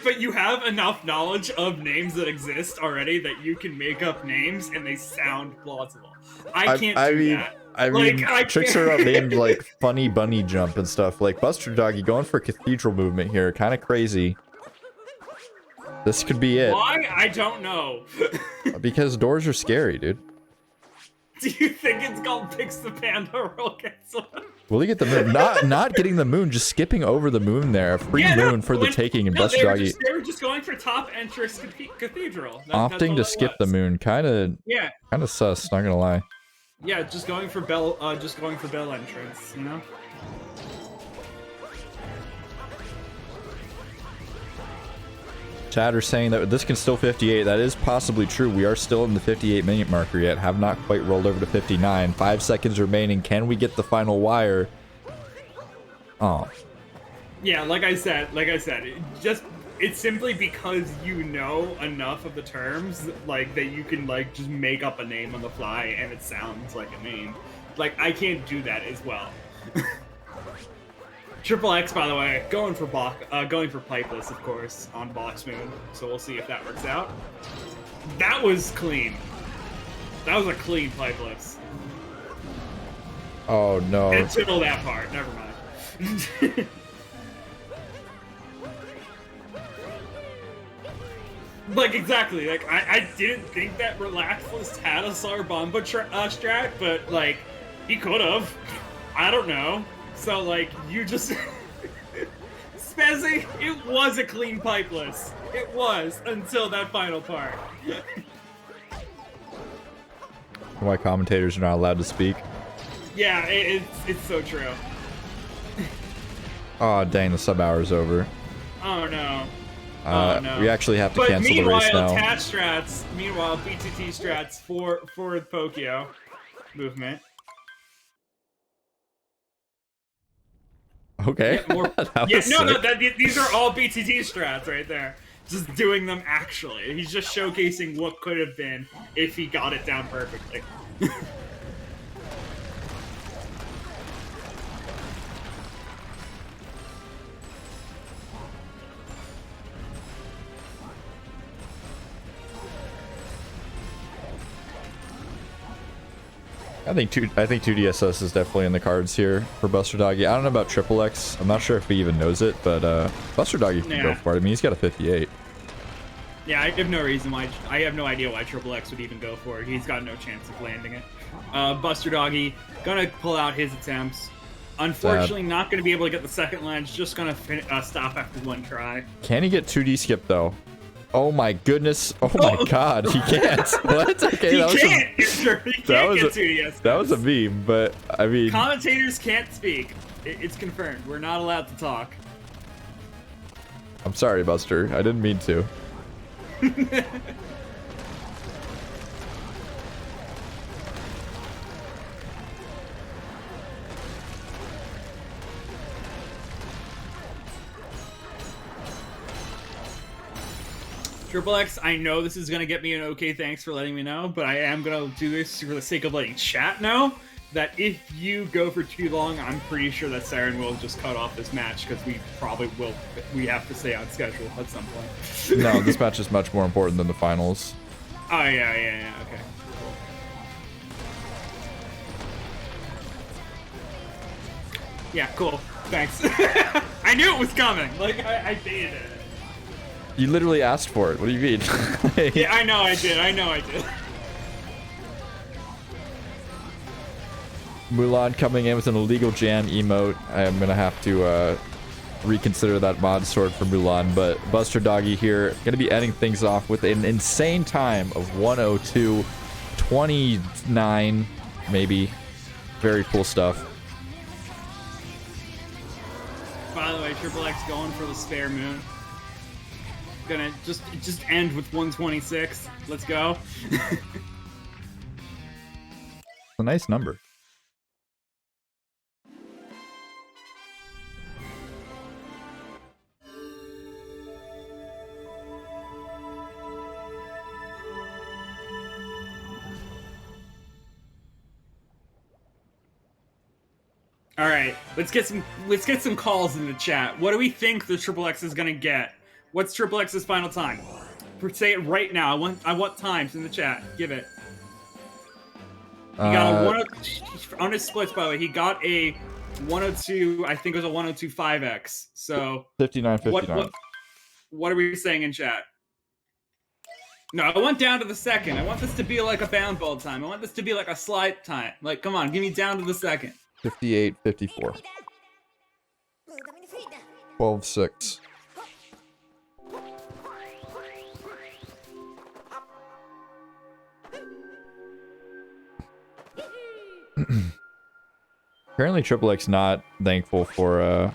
But you have enough knowledge of names that exist already that you can make up names and they sound plausible. I can't do that. I mean, tricks are up named like Funny Bunny Jump and stuff. Like BusterDoggy going for Cathedral movement here. Kind of crazy. This could be it. Why? I don't know. Because doors are scary, dude. Do you think it's called Pix the Panda Roll Cancel? Will he get the moon? Not getting the moon, just skipping over the moon there. Free moon for the taking, and BusterDoggy. They were just going for top entrance Cathedral. Opting to skip the moon, kind of sus. Not gonna lie. Yeah, just going for bell entrance. You know. Chatter saying that this can still 58. That is possibly true. We are still in the 58-minute marker yet. Have not quite rolled over to 59. 5 seconds remaining. Can we get the final wire? Oh. Yeah, like I said, it's simply because you know enough of the terms, like, that you can, like, just make up a name on the fly and it sounds like a name. Like, I can't do that as well. TripleX, by the way, going for Pipeless, of course, on Box Moon. So we'll see if that works out. That was clean. That was a clean Pipeless. Oh no. Until that part, never mind. Like, exactly, like, I didn't think that Relaxless had a Sarbamba strat, but, like, he could've. I don't know. So, like, you just... Spezzy, it was a clean Pipeless. It was, until that final part. Why commentators are not allowed to speak. Yeah, it's so true. Oh, dang, the sub hour's over. Oh, no. Oh, no. We actually have to cancel the race now. Meanwhile, BTT strats for the Pokio movement. Okay. These are all BTT strats right there. Just doing them actually. He's just showcasing what could have been if he got it down perfectly. I think 2DSS is definitely in the cards here for BusterDoggy. I don't know about TripleX. I'm not sure if he even knows it, but BusterDoggy can go for it. I mean, he's got a 58. Yeah, I have no reason why. I have no idea why TripleX would even go for it. He's got no chance of landing it. BusterDoggy gonna pull out his attempts. Unfortunately, not gonna be able to get the second ledge. Just gonna stop after one try. Can he get 2D skip though? Oh my goodness! Oh my God, he can't. What? Okay, he can't get 2DS. That was a meme, but I mean, commentators can't speak. It's confirmed. We're not allowed to talk. I'm sorry, Buster. I didn't mean to. TripleX, I know this is going to get me an okay thanks for letting me know, but I am going to do this for the sake of letting chat know that if you go for too long, I'm pretty sure that Siren will just cut off this match because we have to stay on schedule at some point. No, this match is much more important than the finals. Oh, yeah, okay. Cool. Yeah, cool. Thanks. I knew it was coming. Like, I baited it. You literally asked for it. What do you mean? Yeah, I know I did. Mulan coming in with an illegal jam emote. I'm gonna have to reconsider that mod sword for Mulan, but BusterDoggy here gonna be ending things off with an insane time of 102.29, maybe. Very cool stuff. By the way, TripleX going for the spare moon. Gonna just end with 126. Let's go. A nice number. All right, let's get some calls in the chat. What do we think the TripleX is gonna get? What's TripleX's final time? Say it right now. I want times in the chat. Give it. He got a 102 on his splits, by the way. He got a 102. I think it was a 102.5x. So 59.59. What are we saying in chat? No, I want down to the second. I want this to be like a bound ball time. I want this to be like a slide time. Like, come on, give me down to the second. 58.54. 12.6. Apparently TripleX not thankful for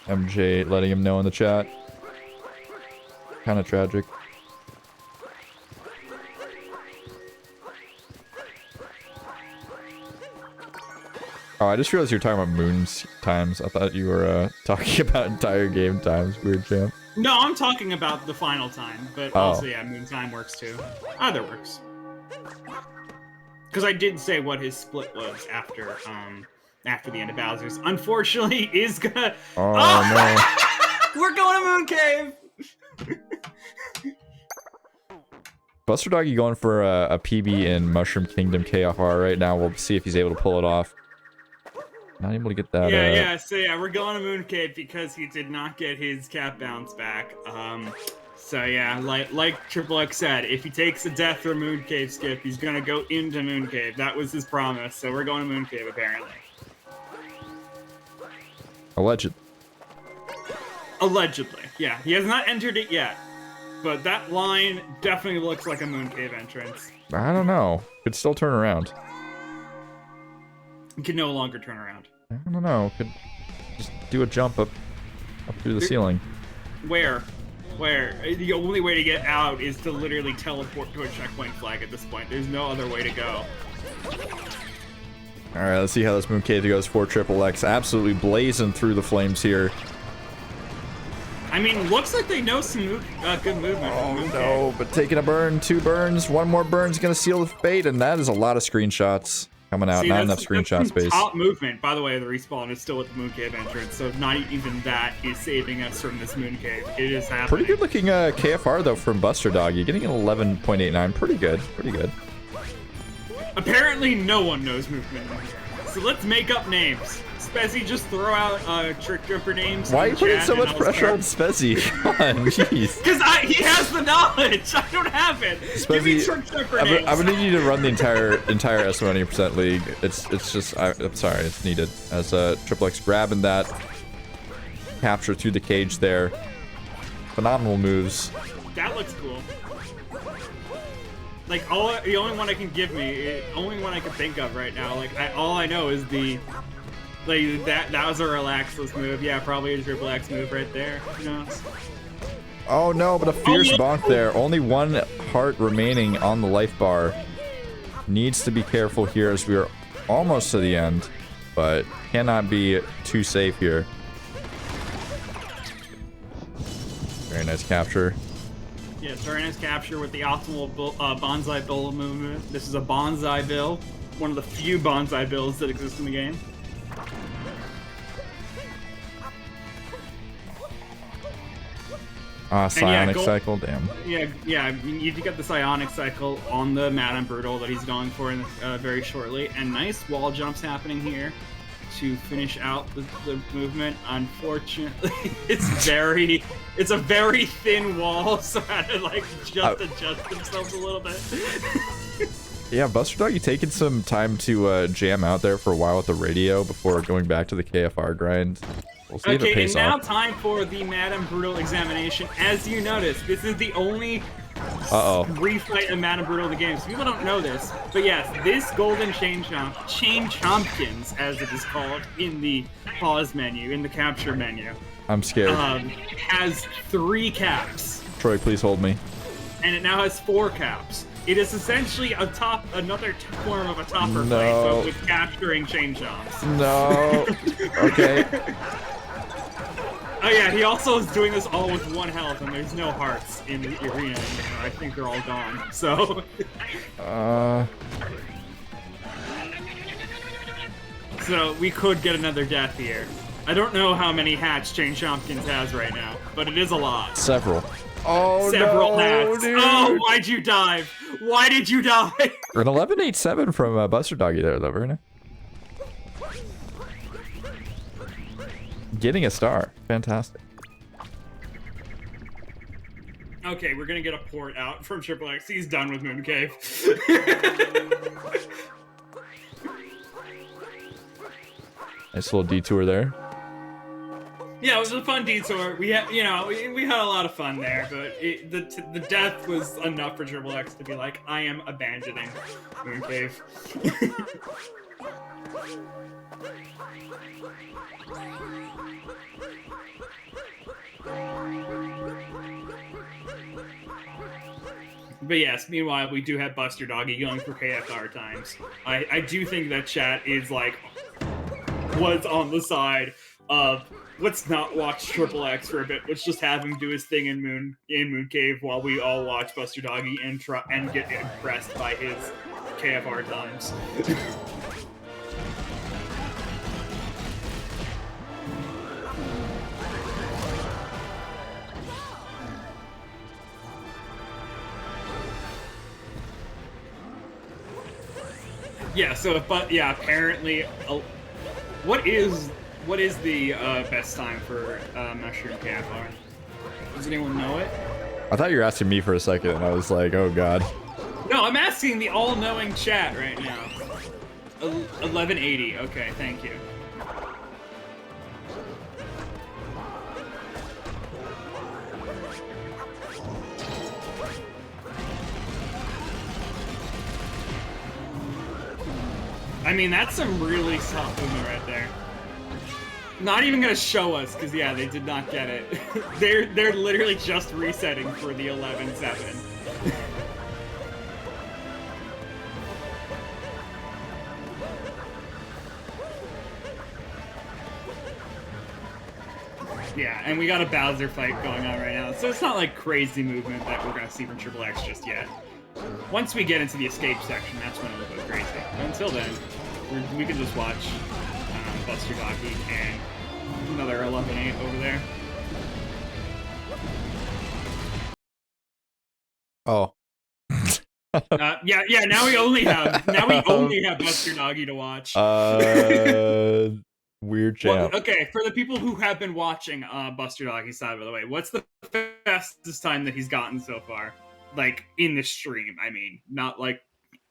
MJ letting him know in the chat. Kind of tragic. Oh, I just realized you were talking about moons times. I thought you were talking about entire game times. Weird champ. No, I'm talking about the final time, but also, yeah, moon time works too. Either works. Because I did say what his split was after the end of Bowser's. Unfortunately, is gonna. Oh no! We're going to Moon Cave. BusterDoggy going for a PB in Mushroom Kingdom KFR right now. We'll see if he's able to pull it off. Not able to get that. Yeah. So yeah, we're going to Moon Cave because he did not get his cap bounce back. So yeah, like TripleX said, if he takes a death from Moon Cave skip, he's gonna go into Moon Cave. That was his promise. So we're going to Moon Cave apparently. Allegedly, yeah. He has not entered it yet, but that line definitely looks like a Moon Cave entrance. I don't know. Could still turn around. He can no longer turn around. I don't know. Could just do a jump up through the ceiling. Where? The only way to get out is to literally teleport to a checkpoint flag at this point. There's no other way to go. Alright, let's see how this Moon Cave goes for TripleX. Absolutely blazing through the flames here. I mean, looks like they know some good movement. Oh no, but taking a burn, 2 burns, 1 more burn's gonna seal the fate, and that is a lot of screenshots coming out. Not enough screenshot space. Top movement, by the way, the respawn is still at the Moon Cave entrance, so not even that is saving us from this Moon Cave. It is happening. Pretty good looking KFR though from BusterDoggy, getting an 11.89. Pretty good. Apparently, no one knows movement in here. So let's make up names. Spezzy, just throw out trick jumper names. Why are you putting so much pressure on Spezzy? Come on, jeez. Because he has the knowledge. I don't have it. Spezzy, give me trick jumper names. I'm gonna need you to run the entire SMO 90% league. It's just I'm sorry, it's needed. As TripleX grabbing that capture through the cage there. Phenomenal moves. That looks cool. Like the only one I can only one I can think of right now. Like all I know is that was a relaxless move. Yeah, probably a TripleX move right there. Who knows? Oh no, but a fierce bonk there. Only 1 heart remaining on the life bar. Needs to be careful here as we are almost to the end, but cannot be too safe here. Very nice capture. Yes, very nice capture with the optimal bonsai bill movement. This is a bonsai bill, one of the few bonsai bills that exist in the game. Psionic cycle, damn. Yeah, you get the psionic cycle on the Madame Brutal that he's going for very shortly, and nice wall jumps happening here to finish out the movement. Unfortunately, it's a very thin wall, so I had to like just adjust themselves a little bit. Yeah, BusterDoggy taking some time to jam out there for a while with the radio before going back to the KFR grind. We'll see if it pays and now off. time for the Madame Brutal examination. As you notice, this is the only refight of Madame Brutal of the game. So people don't know this, but yes, this golden chain chompkins, as it is called in the pause menu, in the capture menu. I'm scared. Has 3 caps. Troy, please hold me. And it now has 4 caps. It is essentially another form of a topper fight, but with capturing chain chomps. No. Okay. Oh yeah, he also is doing this all with 1 health, and there's no hearts in the arena anymore. I think they're all gone, so... So, we could get another death here. I don't know how many hats Chain Chompkins has right now, but it is a lot. Several. Oh, Several no, hats. dude. Oh, why'd you dive? Why did you die? An 11.87 from BusterDoggy there, though, Verna. Getting a star. Fantastic. Okay, we're gonna get a port out from TripleX. He's done with Moon Cave. Nice little detour there. Yeah, it was a fun detour. We had, we had a lot of fun there, but the death was enough for TripleX to be like, I am abandoning Moon Cave. But yes, meanwhile, we do have BusterDoggy going for KFR times. I do think that chat is like was on the side of let's not watch TripleX for a bit. Let's just have him do his thing in Moon Cave while we all watch BusterDoggy and get impressed by his KFR times. Yeah, so apparently, what is the best time for mushroom KFR? Does anyone know it? I thought you were asking me for a second, and I was like, oh god. No, I'm asking the all-knowing chat right now. 1180. Okay, thank you. I mean, that's some really soft movement right there. Not even gonna show us, because yeah, they did not get it. they're literally just resetting for the 11-7. Yeah, and we got a Bowser fight going on right now, so it's not like crazy movement that we're gonna see from TripleX just yet. Once we get into the escape section, that's when it'll go crazy. But until then, we can just watch BusterDoggy and another 11-8 over there. Oh. Yeah. Now we only have BusterDoggy to watch. Weird champ. Well, okay, for the people who have been watching BusterDoggy's side, by the way, what's the fastest time that he's gotten so far? Like in the stream, I mean, not like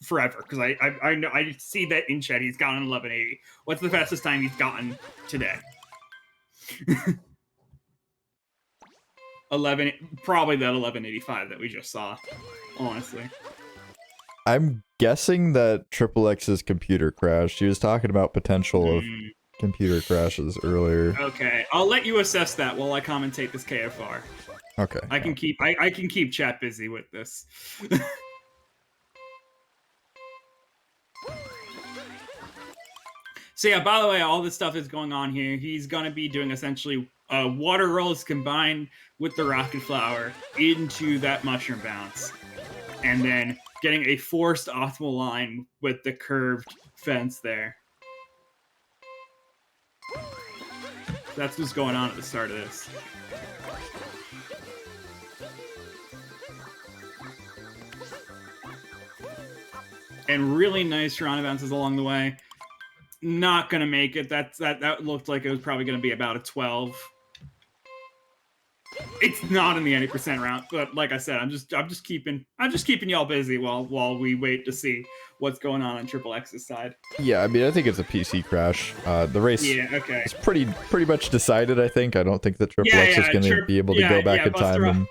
forever, because I know I see that in chat he's gotten 1180. What's the fastest time he's gotten today? 11, probably that 1185 that we just saw. Honestly, I'm guessing that TripleX's computer crashed. She was talking about potential of computer crashes earlier. Okay, I'll let you assess that while I commentate this KFR. Okay. I can keep chat busy with this. So yeah, by the way, all this stuff is going on here. He's gonna be doing essentially water rolls combined with the rocket flower into that mushroom bounce, and then getting a forced optimal line with the curved fence there. That's what's going on at the start of this. And really nice round bounces along the way. Not gonna make it. That looked like it was probably gonna be about a 12. It's not in the 80% round, but like I said, I'm just keeping y'all busy while we wait to see what's going on TripleX's side. Yeah, I mean, I think it's a PC crash. The race is pretty much decided. I think. I don't think that TripleX is going to be able to go back in time and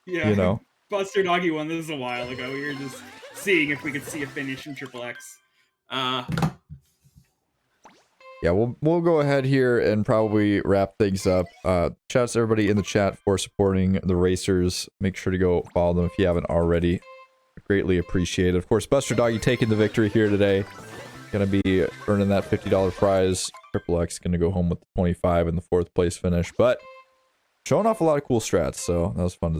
you know. BusterDoggy won this a while ago. We were just seeing if we could see a finish from TripleX. Yeah, we'll go ahead here and probably wrap things up. Shouts to everybody in the chat for supporting the racers. Make sure to go follow them if you haven't already. Greatly appreciated. Of course, BusterDoggy taking the victory here today. Gonna be earning that $50 prize. TripleX gonna go home with the 25 and the 4th place finish, but showing off a lot of cool strats, so that was fun to